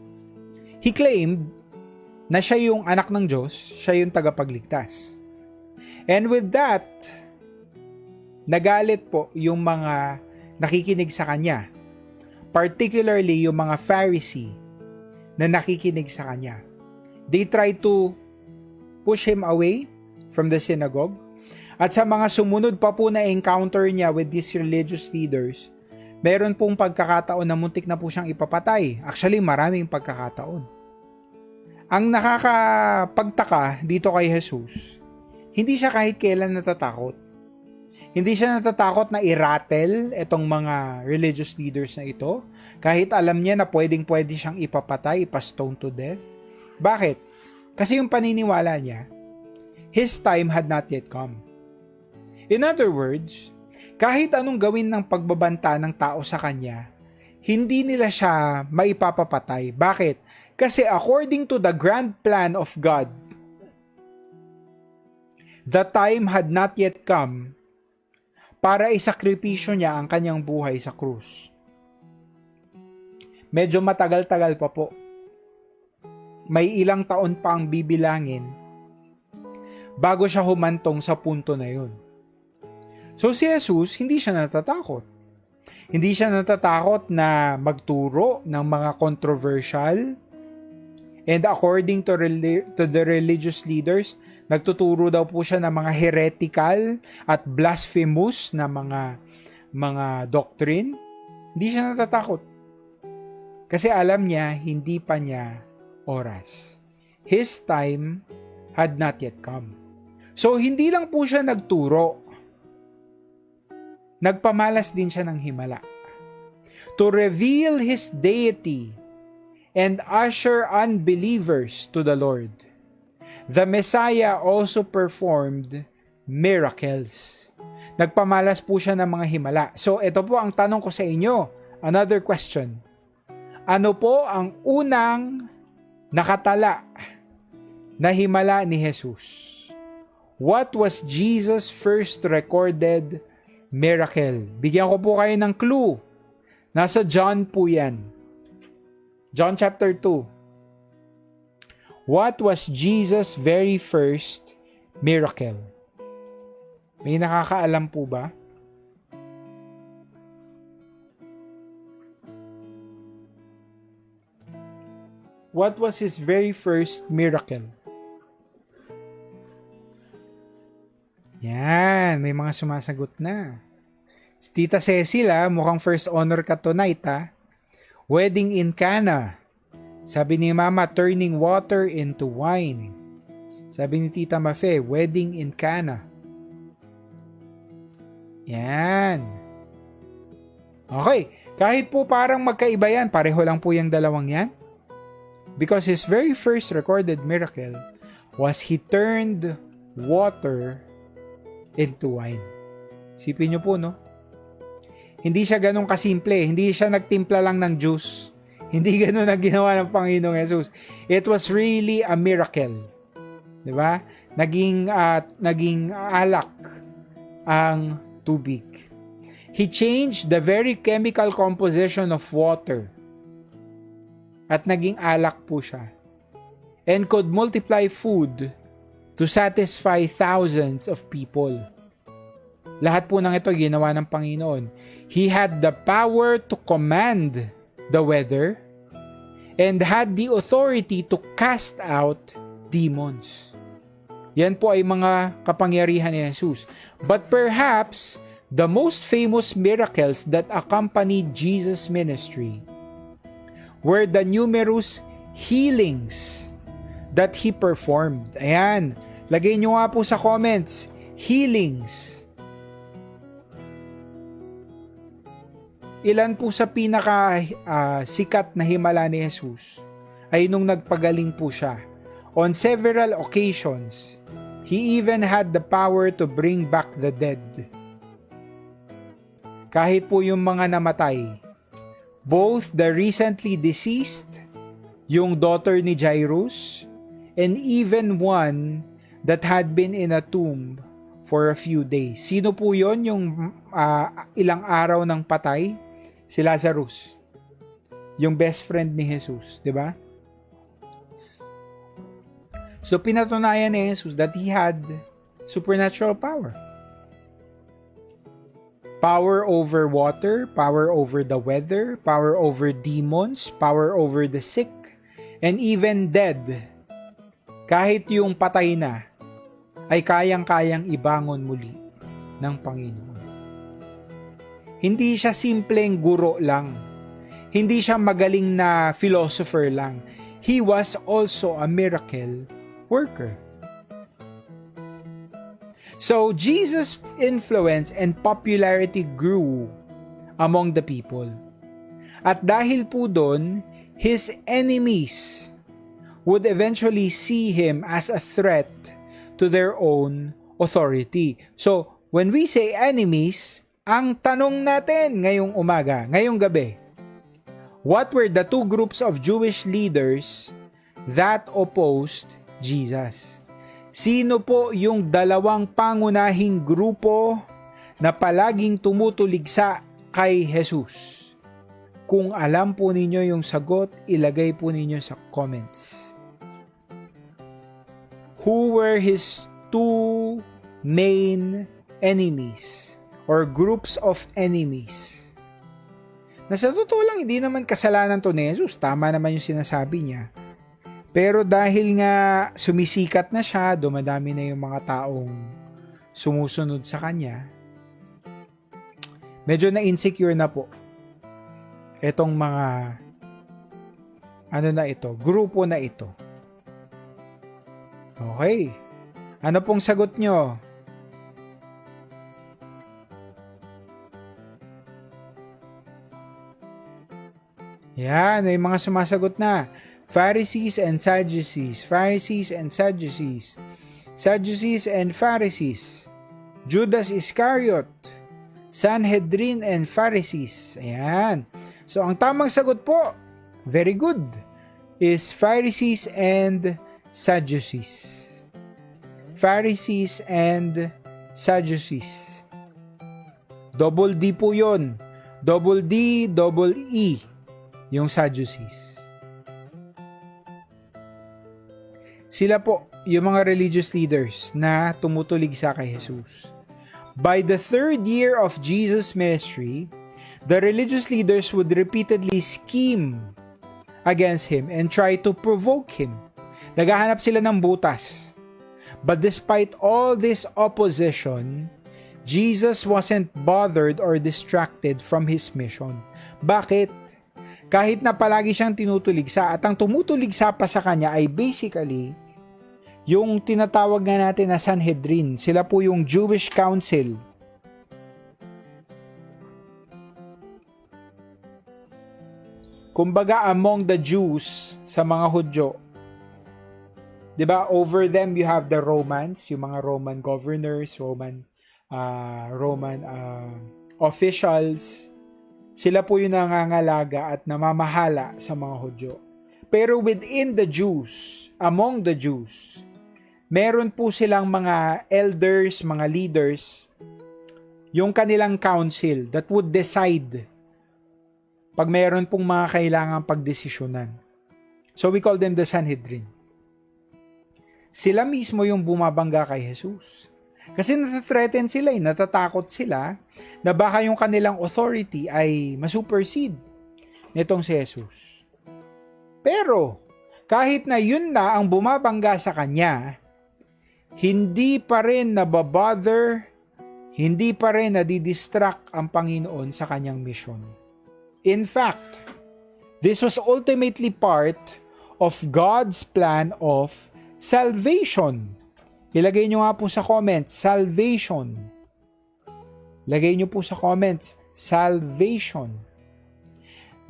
S1: he claimed na siya yung anak ng Diyos, siya yung tagapagligtas. And with that, nagalit po yung mga nakikinig sa kanya. Particularly yung mga Pharisee na nakikinig sa kanya. They tried to push him away from the synagogue. At sa mga sumunod pa po na encounter niya with these religious leaders, meron pong pagkakataon na muntik na po siyang ipapatay. Actually, maraming pagkakataon. Ang nakakapagtaka dito kay Jesus, hindi siya kahit kailan natatakot. Hindi siya natatakot na i-rattle itong mga religious leaders na ito, kahit alam niya na pwedeng-pwede siyang ipapatay, ipastone to death. Bakit? Kasi yung paniniwala niya, his time had not yet come. In other words, kahit anong gawin ng pagbabanta ng tao sa kanya, hindi nila siya maipapapatay. Bakit? Kasi according to the grand plan of God, the time had not yet come para isakripisyo niya ang kanyang buhay sa krus. Medyo matagal-tagal pa po. May ilang taon pa ang bibilangin bago siya humantong sa punto na yun. So si Jesus, hindi siya natatakot. Hindi siya natatakot na magturo ng mga controversial. And according to the religious leaders, nagtuturo daw po siya ng mga heretical at blasphemous na mga doctrine. Hindi siya natatakot. Kasi alam niya, hindi pa niya oras. His time had not yet come. So hindi lang po siya nagturo. Nagpamalas din siya ng himala to reveal his deity and usher unbelievers to the Lord. The Messiah also performed miracles. Nagpamalas po siya ng mga himala. So ito po ang tanong ko sa inyo. Another question. Ano po ang unang nakatala na himala ni Jesus? What was Jesus' first recorded miracle? Bigyan ko po kayo ng clue. Nasa John po yan. John chapter 2. What was Jesus' very first miracle? May nakakaalam po ba? what was his very first miracle? Yan, may mga sumasagot na. Tita Cecil, mukhang first honor ka tonight, Wedding in Cana. Sabi ni Mama, turning water into wine. Sabi ni Tita Mafe, wedding in Cana. Yan. Okay, kahit po parang magkaiba yan, pareho lang po yung dalawang yan. Because his very first recorded miracle was he turned water into wine. Sipin nyo po, no? Hindi siya ganun kasimple. Hindi siya nagtimpla lang ng juice. Hindi ganun ang ginawa ng Panginoong Jesus. It was really a miracle. Diba? Naging alak ang tubig. He changed the very chemical composition of water. At naging alak po siya. And could multiply food to satisfy thousands of people. Lahat po ng ito ginawa ng Panginoon. He had the power to command the weather and had the authority to cast out demons. Yan po ay mga kapangyarihan ni Jesus. But perhaps the most famous miracles that accompanied Jesus' ministry were the numerous healings that He performed. Ayan, lagay nyo nga po sa comments, healings. Ilan po sa pinaka sikat na himala ni Jesus ay nung nagpagaling po siya. On several occasions, He even had the power to bring back the dead. Kahit po yung mga namatay, both the recently deceased, yung daughter ni Jairus, and even one that had been in a tomb for a few days. Sino po yon yung ilang araw ng patay? Si Lazarus, yung best friend ni Jesus, di ba? So pinatunayan ni Jesus that He had supernatural power. Power over water, power over the weather, power over demons, power over the sick, and even dead. Kahit yung patay na, ay kayang-kayang ibangon muli ng Panginoon. Hindi siya simpleng guro lang. Hindi siya magaling na philosopher lang. He was also a miracle worker. So, Jesus' influence and popularity grew among the people. At dahil po doon, his enemies would eventually see him as a threat to their own authority. So, when we say enemies, ang tanong natin ngayong umaga, ngayong gabi, what were the two groups of Jewish leaders that opposed Jesus? Sino po yung dalawang pangunahing grupo na palaging tumutuligsa kay Jesus? Kung alam po ninyo yung sagot, ilagay po ninyo sa comments. Who were his two main enemies? Or groups of enemies. Na sa totoo lang, hindi naman kasalanan to ni Jesus. Tama naman yung sinasabi niya. Pero dahil nga sumisikat na siya, dumadami na yung mga taong sumusunod sa kanya, medyo na-insecure na po etong mga grupo na ito. Okay. Ano pong sagot nyo? Yan, may mga sumasagot na. Pharisees and Sadducees. Pharisees and Sadducees. Sadducees and Pharisees. Judas Iscariot. Sanhedrin and Pharisees. Ayan. So, ang tamang sagot po, very good, is Pharisees and Sadducees. Pharisees and Sadducees. Double D po yun. Double D, double E. Yung Sadducees. Sila po, yung mga religious leaders na tumutuligsa kay Jesus. By the third year of Jesus' ministry, the religious leaders would repeatedly scheme against him and try to provoke him. Naghahanap sila ng butas. But despite all this opposition, Jesus wasn't bothered or distracted from his mission. Bakit? Kahit na palagi siyang tinutuligsa at ang tumutuligsa pa sa kanya ay basically yung tinatawag nga natin na Sanhedrin. Sila po yung Jewish Council. Kumbaga among the Jews sa mga Hudyo. 'Di ba? Over them you have the Romans, yung mga Roman governors, Roman officials. Sila po yung nangangalaga at namamahala sa mga Hudyo. Pero within the Jews, among the Jews, meron po silang mga elders, mga leaders, yung kanilang council that would decide pag meron pong mga kailangang pagdesisyonan. So we call them the Sanhedrin. Sila mismo yung bumabangga kay Jesus. Kasi natathreaten sila, natatakot sila na baka yung kanilang authority ay masupersede nitong si Jesus. Pero kahit na yun na ang bumabangga sa kanya, hindi pa rin nababother, hindi pa rin nadidistract ang Panginoon sa kanyang mission. In fact, this was ultimately part of God's plan of salvation. Ilagay nyo nga po sa comments, salvation. Lagay nyo po sa comments, salvation.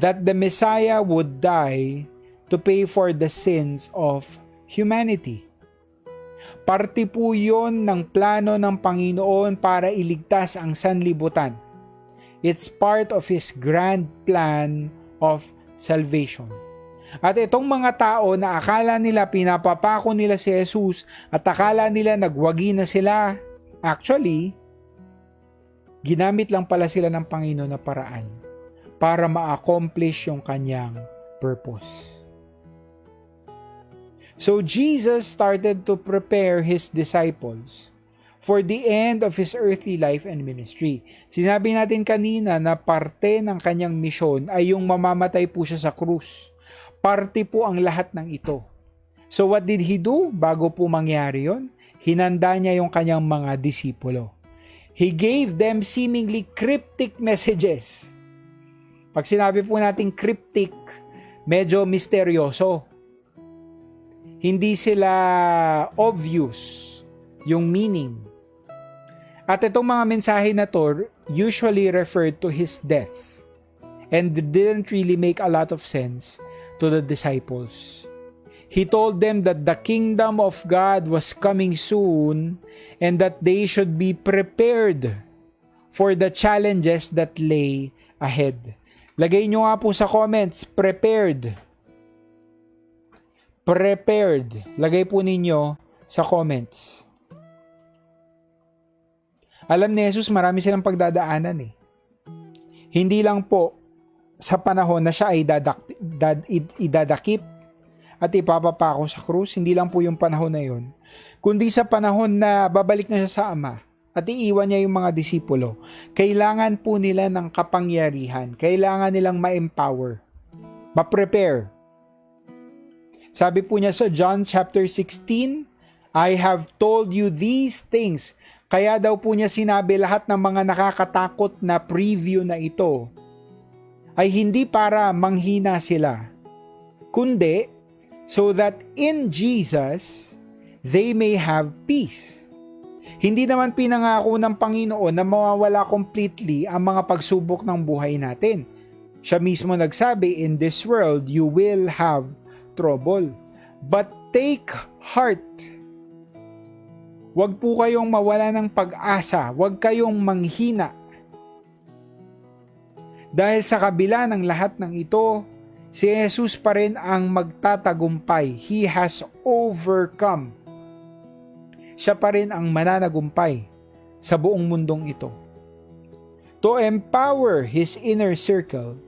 S1: That the Messiah would die to pay for the sins of humanity. Parte po yun ng plano ng Panginoon para iligtas ang sanlibutan. It's part of His grand plan of salvation. At itong mga tao na akala nila pinapapako nila si Jesus at akala nila nagwagi na sila, actually, ginamit lang pala sila ng Panginoon na paraan para ma-accomplish yung kanyang purpose. So Jesus started to prepare His disciples for the end of His earthly life and ministry. Sinabi natin kanina na parte ng kanyang misyon ay yung mamamatay po siya sa krus. Parte po ang lahat ng ito. So what did He do? Bago po mangyari yon, hinanda niya yung kanyang mga disipulo. He gave them seemingly cryptic messages. Pag sinabi po natin cryptic, medyo misteryoso. Hindi sila obvious yung meaning. At itong mga mensahe na to usually referred to His death and didn't really make a lot of sense to the disciples. He told them that the kingdom of God was coming soon and that they should be prepared for the challenges that lay ahead. Lagay nyo nga po sa comments, prepared. Prepared. Lagay po ninyo sa comments. Alam ni Jesus, marami silang pagdadaanan eh. Hindi lang po sa panahon na siya ay idadakip at ipapapako sa krus, hindi lang po yung panahon na yun, kundi sa panahon na babalik na siya sa Ama at iiwan niya yung mga disipulo. Kailangan po nila ng kapangyarihan, kailangan nilang ma-empower, ma-prepare. Sabi po niya sa John chapter 16, I have told you these things. Kaya daw po niya sinabi lahat ng mga nakakatakot na preview na ito ay hindi para manghina sila, kundi so that in Jesus, they may have peace. Hindi naman pinangako ng Panginoon na mawawala completely ang mga pagsubok ng buhay natin. Siya mismo nagsabi, in this world, you will have trouble. But take heart. Huwag po kayong mawala ng pag-asa. Huwag kayong manghina. Dahil sa kabila ng lahat ng ito, si Jesus pa rin ang magtatagumpay. He has overcome. Siya pa rin ang mananagumpay sa buong mundong ito. To empower His inner circle,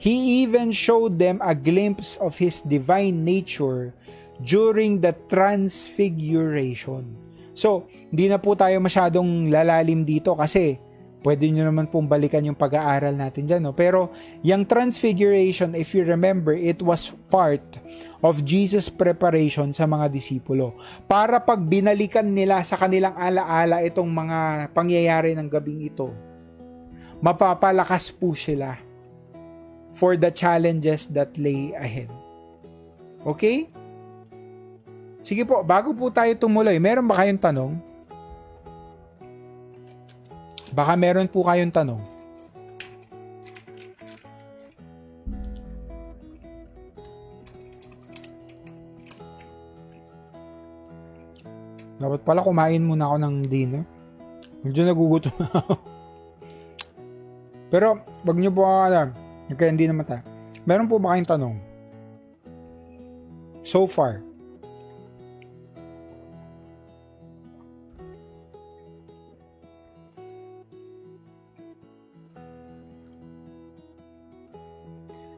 S1: He even showed them a glimpse of His divine nature during the transfiguration. So, hindi na po tayo masyadong lalalim dito kasi Pwede nyo naman pong balikan yung pag-aaral natin dyan. No? Pero yung transfiguration, if you remember, it was part of Jesus' preparation sa mga disipulo. Para pag binalikan nila sa kanilang alaala itong mga pangyayari ng gabing ito, mapapalakas po sila for the challenges that lay ahead. Okay? Sige po, bago po tayo tumuloy, meron ba kayong tanong? Baka meron po kayong tanong. Dapat pala kumain muna ako ng dinner. Medyo nagugutom na ako. Pero, wag niyo po alam. Kaya hindi naman tayo. Meron po ba kayong tanong? So far.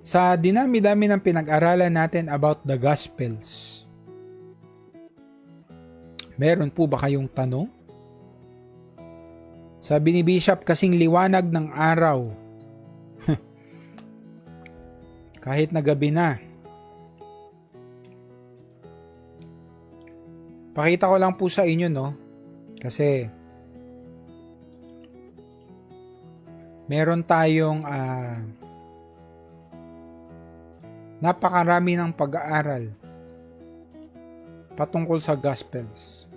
S1: Sa dinami-dami ng pinag-aralan natin about the Gospels, meron po ba kayong tanong? Sabi ni Bishop, kasing liwanag ng araw. Kahit na gabi na. Pakita ko lang po sa inyo, no? Kasi meron tayong napakarami ng pag-aaral patungkol sa Gospels.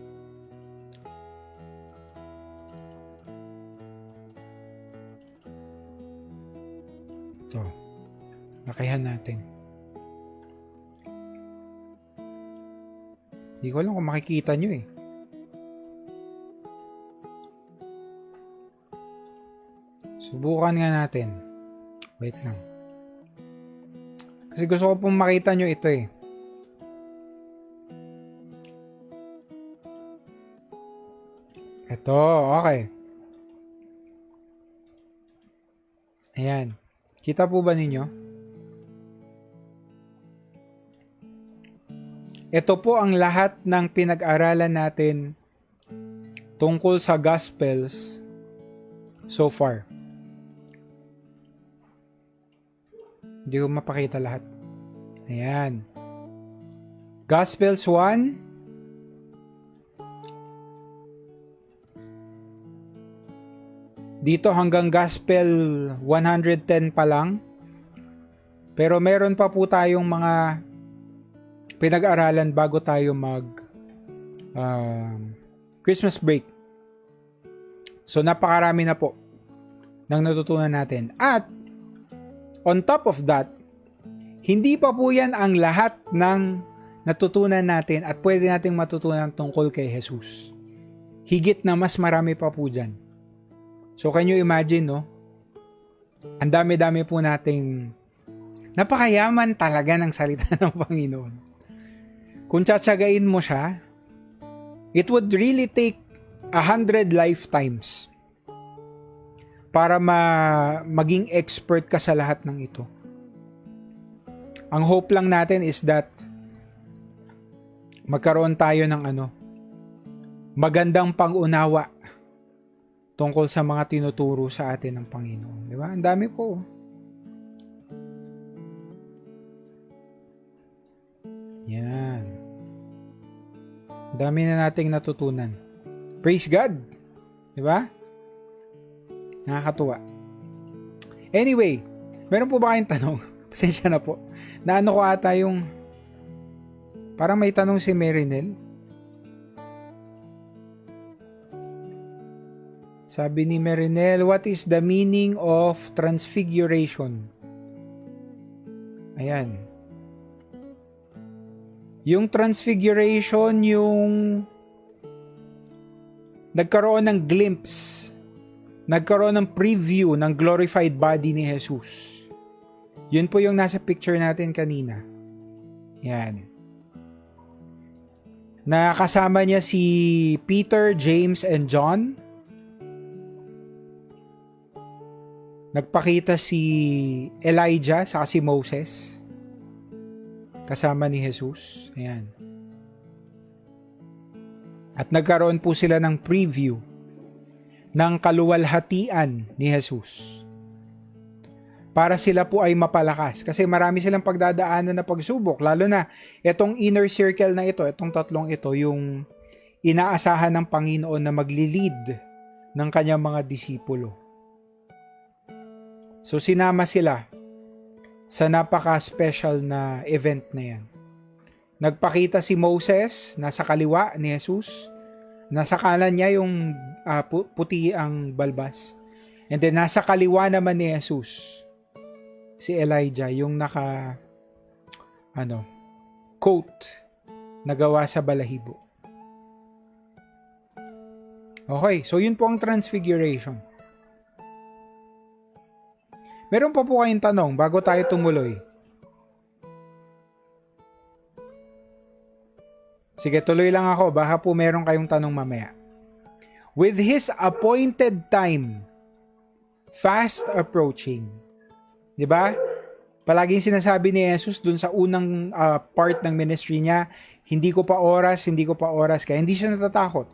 S1: Ito, lakihan natin. Hindi ko alam kung makikita nyo eh. Subukan nga natin. Wait lang. Kasi gusto ko pong makita nyo ito eh. Ito, okay. Ayan. Kita po ba ninyo? Ito po ang lahat ng pinag-aralan natin tungkol sa Gospels so far. Hindi ko mapakita lahat. Ayan. Gospels 1. Dito hanggang Gospel 110 pa lang. Pero meron pa po tayong mga pinag-aralan bago tayo mag Christmas break. So napakarami na po ng natutunan natin. At on top of that, hindi pa po yan ang lahat ng natutunan natin at pwede nating matutunan tungkol kay Jesus. Higit na mas marami pa po dyan. So can you imagine, no? Ang dami-dami po nating napakayaman talaga ng salita ng Panginoon. Kung tsatsagain mo siya, it would really take 100 lifetimes para maging expert ka sa lahat ng ito. Ang hope lang natin is that magkaroon tayo ng magandang pang-unawa tungkol sa mga tinuturo sa atin ng Panginoon. Di ba? Ang dami po. Yan. Ang dami na nating natutunan. Praise God. Di ba? Nakakatuwa. Anyway, meron po ba kayong tanong? Pasensya na po. Naano ko ata yung parang may tanong si Marinel. Sabi ni Marinel, what is the meaning of transfiguration? Ayan. Yung transfiguration, yung nagkaroon ng glimpse, nagkaroon ng preview ng glorified body ni Jesus. Yun po yung nasa picture natin kanina. Yan. Nakasama niya si Peter, James, and John. Nagpakita si Elijah saka si Moses. Kasama ni Jesus. Ayan. At nagkaroon po sila ng preview ng kaluwalhatian ni Jesus. Para sila po ay mapalakas. Kasi marami silang pagdadaanan na pagsubok. Lalo na itong inner circle na ito, itong tatlong ito, yung inaasahan ng Panginoon na magli-lead ng kanyang mga disipulo. So sinama sila sa napaka-special na event na yan. Nagpakita si Moses, nasa kaliwa ni Jesus. Nasa kanan niya yung puti ang balbas. And then nasa kaliwa naman ni Jesus, si Elijah, yung coat na gawa sa balahibo. Okay, so yun po ang transfiguration. Meron pa po kayong tanong bago tayo tumuloy? Sige, tuloy lang ako. Baka po meron kayong tanong mamaya. With his appointed time fast approaching. 'Di ba? Palaging sinasabi ni Jesus dun sa unang part ng ministry niya, hindi ko pa oras, kaya hindi siya natatakot.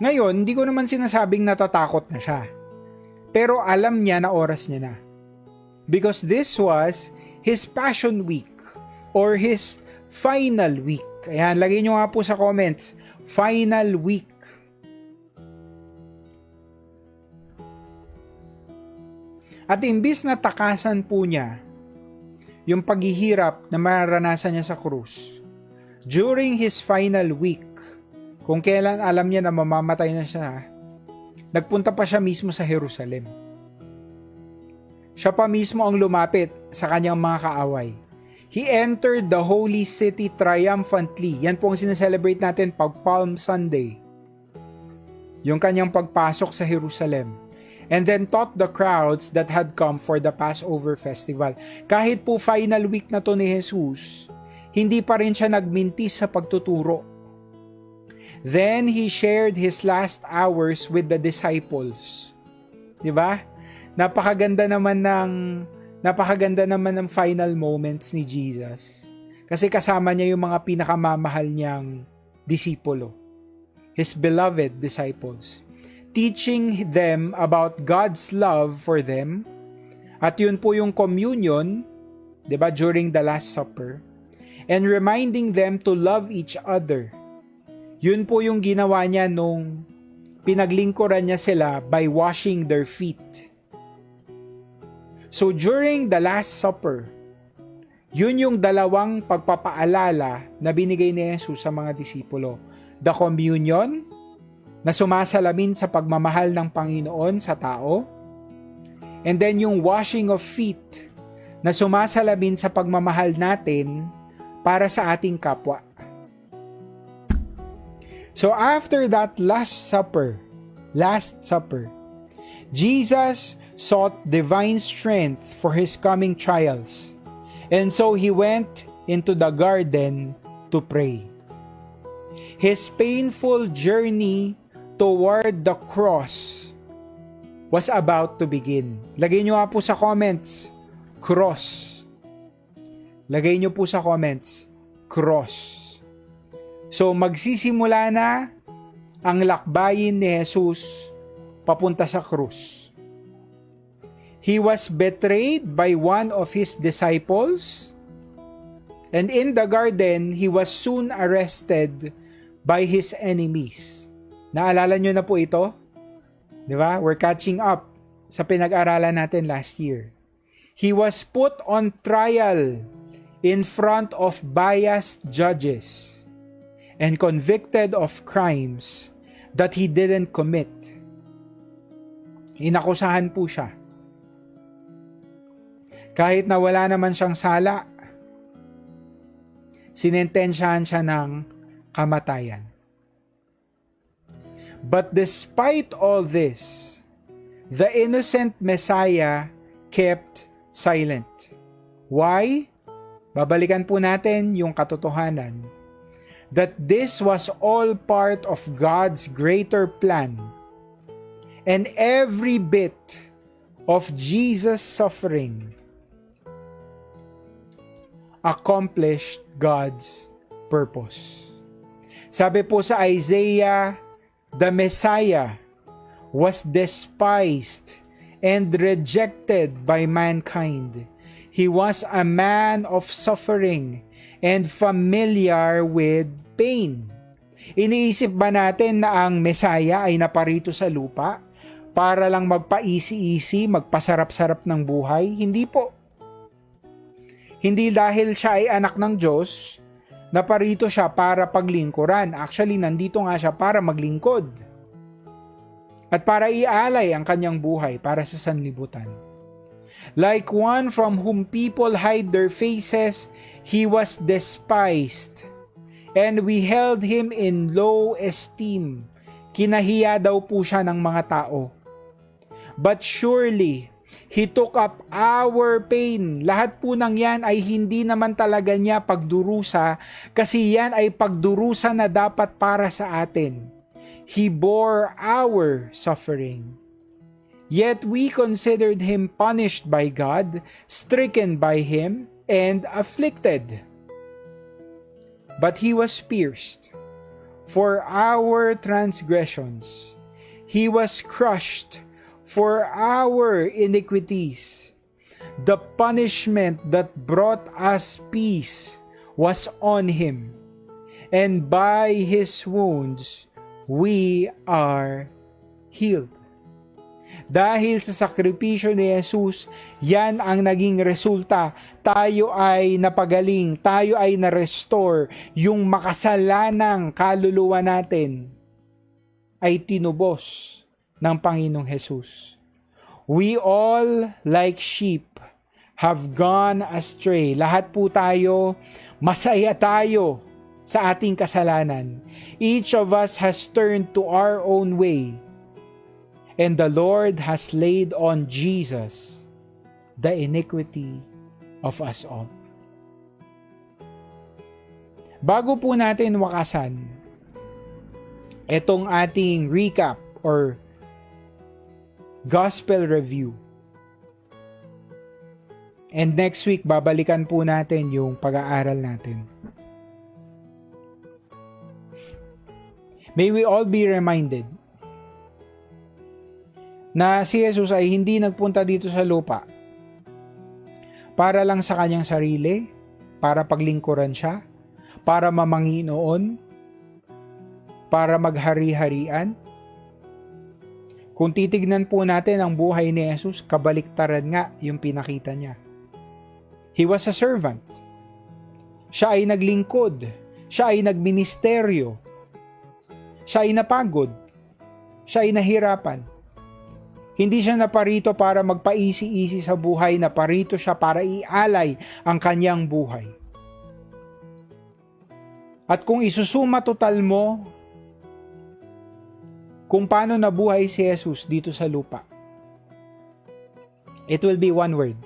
S1: Ngayon, hindi ko naman sinasabing natatakot na siya. Pero alam niya na oras niya na. Because this was his Passion Week or his final week. Ayan, lagay nyo nga po sa comments, final week. At imbis na takasan po niya yung paghihirap na mararanasan niya sa krus, during his final week, kung kailan alam niya na mamamatay na siya, nagpunta pa siya mismo sa Jerusalem. Siya pa mismo ang lumapit sa kanyang mga kaaway. He entered the holy city triumphantly. Yan po ang sineselebrate natin pag Palm Sunday. Yung kanyang pagpasok sa Jerusalem. And then taught the crowds that had come for the Passover festival. Kahit po final week na to ni Jesus, hindi pa rin siya nagmintis sa pagtuturo. Then he shared his last hours with the disciples. 'Di ba? Napakaganda naman ng final moments ni Jesus. Kasi kasama niya yung mga pinakamamahal niyang disipulo. His beloved disciples. Teaching them about God's love for them. At yun po yung communion, 'di ba, during the Last Supper. And reminding them to love each other. Yun po yung ginawa niya nung pinaglingkuran niya sila by washing their feet. So during the Last Supper, yun yung dalawang pagpapaalala na binigay ni Jesus sa mga disipulo. The communion, na sumasalamin sa pagmamahal ng Panginoon sa tao. And then yung washing of feet, na sumasalamin sa pagmamahal natin para sa ating kapwa. So after that Last Supper, Jesus sought divine strength for his coming trials. And so he went into the garden to pray. His painful journey toward the cross was about to begin. Lagay nyo nga po sa comments, cross. Lagay nyo po sa comments, cross. So magsisimula na ang lakbayin ni Jesus papunta sa krus. He was betrayed by one of his disciples, and in the garden, he was soon arrested by his enemies. Naalala nyo na po ito? Di ba? We're catching up sa pinag-aralan natin last year. He was put on trial in front of biased judges and convicted of crimes that he didn't commit. Inakusahan po siya. Kahit na wala naman siyang sala, sinentensyahan siya ng kamatayan. But despite all this, the innocent Messiah kept silent. Why? Babalikan po natin yung katotohanan that this was all part of God's greater plan, and every bit of Jesus' suffering accomplished God's purpose. Sabi po sa Isaiah, the Messiah was despised and rejected by mankind. He was a man of suffering and familiar with pain. Iniisip ba natin na ang Mesaya ay naparito sa lupa para lang magpa-easy-easy, magpasarap-sarap ng buhay? Hindi po. Hindi dahil siya ay anak ng Diyos, naparito siya para paglingkuran. Actually, nandito nga siya para maglingkod. At para ialay ang kanyang buhay para sa sanlibutan. Like one from whom people hide their faces, he was despised. And we held him in low esteem. Kinahiya daw po siya ng mga tao. But surely, he took up our pain. Lahat po ng yan ay hindi naman talaga niya pagdurusa kasi yan ay pagdurusa na dapat para sa atin. He bore our suffering. Yet we considered him punished by God, stricken by him, and afflicted. But he was pierced for our transgressions. He was crushed for our iniquities. The punishment that brought us peace was on him, and by his wounds we are healed. Dahil sa sakripisyo ni Jesus, yan ang naging resulta. Tayo ay napagaling, tayo ay na-restore. Yung makasalanang kaluluwa natin ay tinubos ng Panginoong Jesus. We all, like sheep, have gone astray. Lahat po tayo, masaya tayo sa ating kasalanan. Each of us has turned to our own way. And the Lord has laid on Jesus the iniquity of us all. Bago po natin wakasan itong ating recap or gospel review, and next week babalikan po natin yung pag-aaral natin. May we all be reminded na si Jesus ay hindi nagpunta dito sa lupa para lang sa kanyang sarili, para paglingkuran siya, para mamanginoon, para maghari-harian. Kung titignan po natin ang buhay ni Jesus, kabaliktaran nga yung pinakita niya. He was a servant. Siya ay naglingkod. Siya ay nagministeryo. Siya ay napagod. Siya ay nahirapan. Hindi siya naparito para magpa-easy-easy sa buhay, naparito siya para ialay ang kanyang buhay. At kung isusuma total mo kung paano nabuhay si Jesus dito sa lupa, it will be one word.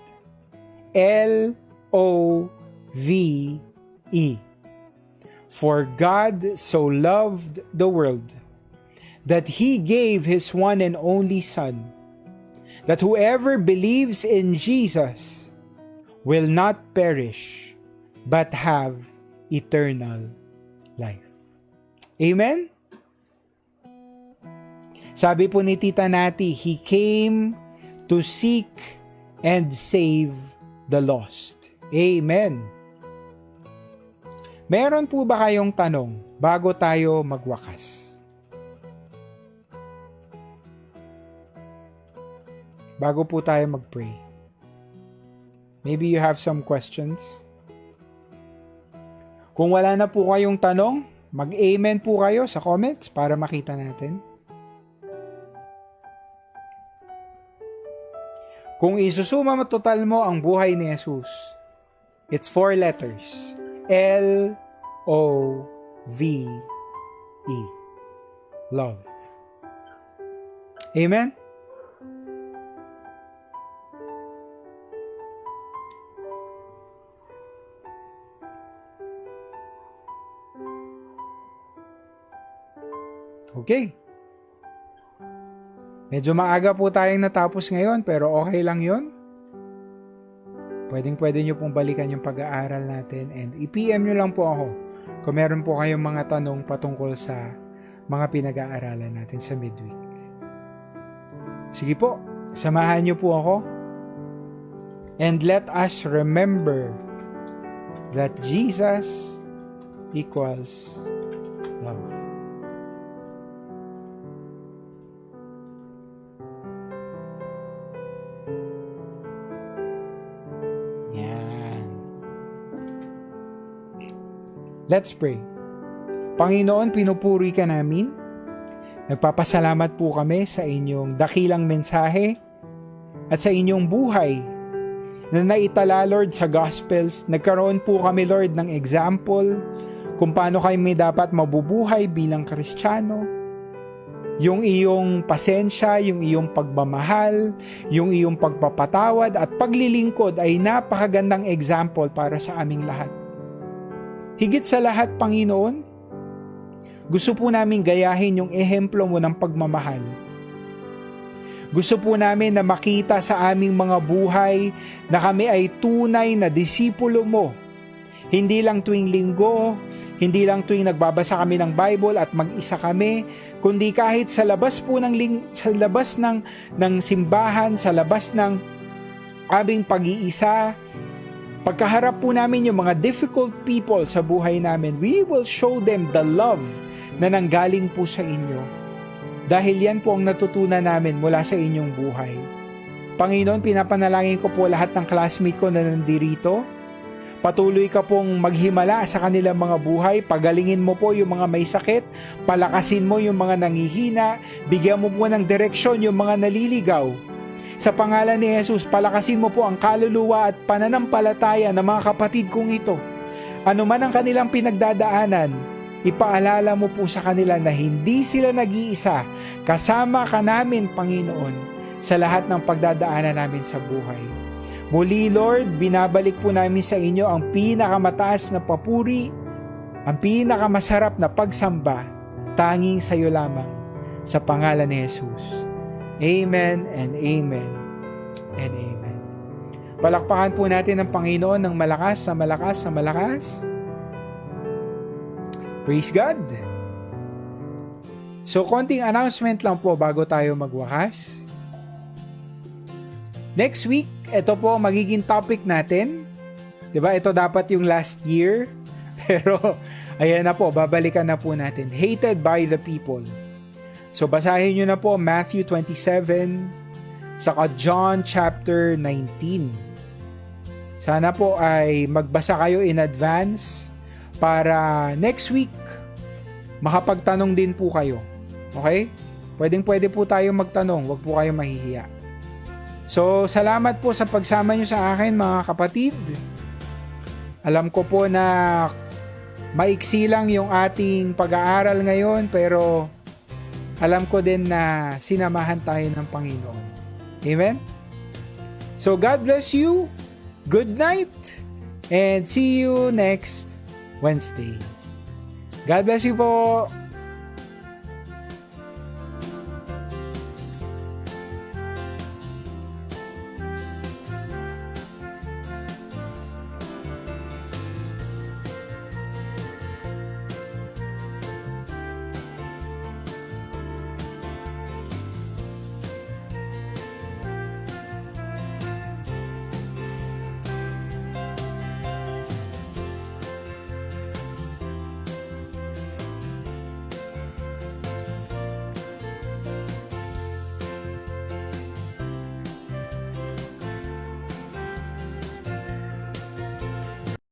S1: L-O-V-E. For God so loved the world that He gave His one and only Son, that whoever believes in Jesus will not perish, but have eternal life. Amen? Sabi po ni Tita Nati, He came to seek and save the lost. Amen. Meron po ba kayong tanong bago tayo magwakas? Bago po tayo mag-pray. Maybe you have some questions. Kung wala na po kayong tanong, mag-amen po kayo sa comments para makita natin. Kung isusuma total mo ang buhay ni Jesus, it's 4 letters. L-O-V-E. Love. Amen? Okay. Medyo maaga po tayong natapos ngayon, pero okay lang yun. Pwede nyo pong balikan yung pag-aaral natin and i-PM nyo lang po ako kung meron po kayong mga tanong patungkol sa mga pinag-aaralan natin sa midweek. Sige po, samahan niyo po ako. And let us remember that Jesus equals love. Yan. Let's pray. Panginoon, pinupuri ka namin. Nagpapasalamat po kami sa inyong dakilang mensahe at sa inyong buhay na naitala, Lord, sa Gospels. Nagkaroon po kami, Lord, ng example kung paano kami dapat mabubuhay bilang Kristiyano. Yung iyong pasensya, yung iyong pagmamahal, yung iyong pagpapatawad at paglilingkod ay napakagandang example para sa aming lahat. Higit sa lahat, Panginoon, gusto po namin gayahin yung ehemplo mo ng pagmamahal. Gusto po namin na makita sa aming mga buhay na kami ay tunay na disipulo mo. Hindi lang tuwing linggo, hindi lang tuwing nagbabasa kami ng Bible at mag-isa kami, kundi kahit sa labas po ng simbahan, sa labas ng aming pag-iisa, pagkaharap po namin yung mga difficult people sa buhay namin, we will show them the love na nanggaling po sa inyo. Dahil yan po ang natutunan namin mula sa inyong buhay. Panginoon, pinapanalangin ko po lahat ng classmate ko na nandirito. Patuloy ka pong maghimala sa kanilang mga buhay. Pagalingin mo po yung mga may sakit. Palakasin mo yung mga nangihina. Bigyan mo po ng direksyon yung mga naliligaw. Sa pangalan ni Jesus, palakasin mo po ang kaluluwa at pananampalataya ng mga kapatid kong ito. Ano man ang kanilang pinagdadaanan, ipaalala mo po sa kanila na hindi sila nag-iisa. Kasama ka namin, Panginoon, sa lahat ng pagdadaanan namin sa buhay. Muli, Lord, binabalik po namin sa inyo ang pinakamataas na papuri, ang pinakamasarap na pagsamba, tanging sa iyo lamang, sa pangalan ni Jesus. Amen and amen and amen. Palakpakan po natin ang Panginoon ng malakas sa malakas sa malakas. Praise God! So, konting announcement lang po bago tayo magwakas. Next week, ito po magiging topic natin. Diba? Ito dapat yung last year. Pero, ayan na po, babalikan na po natin. Hated by the people. So, basahin nyo na po Matthew 27, saka John chapter 19. Sana po ay magbasa kayo in advance para next week, makapagtanong din po kayo. Okay? Pwede po tayo magtanong. Huwag po kayo mahihiya. So, salamat po sa pagsama nyo sa akin, mga kapatid. Alam ko po na maiksi lang yung ating pag-aaral ngayon, pero alam ko din na sinamahan tayo ng Panginoon. Amen? So, God bless you. Good night. And see you next Wednesday. God bless you po.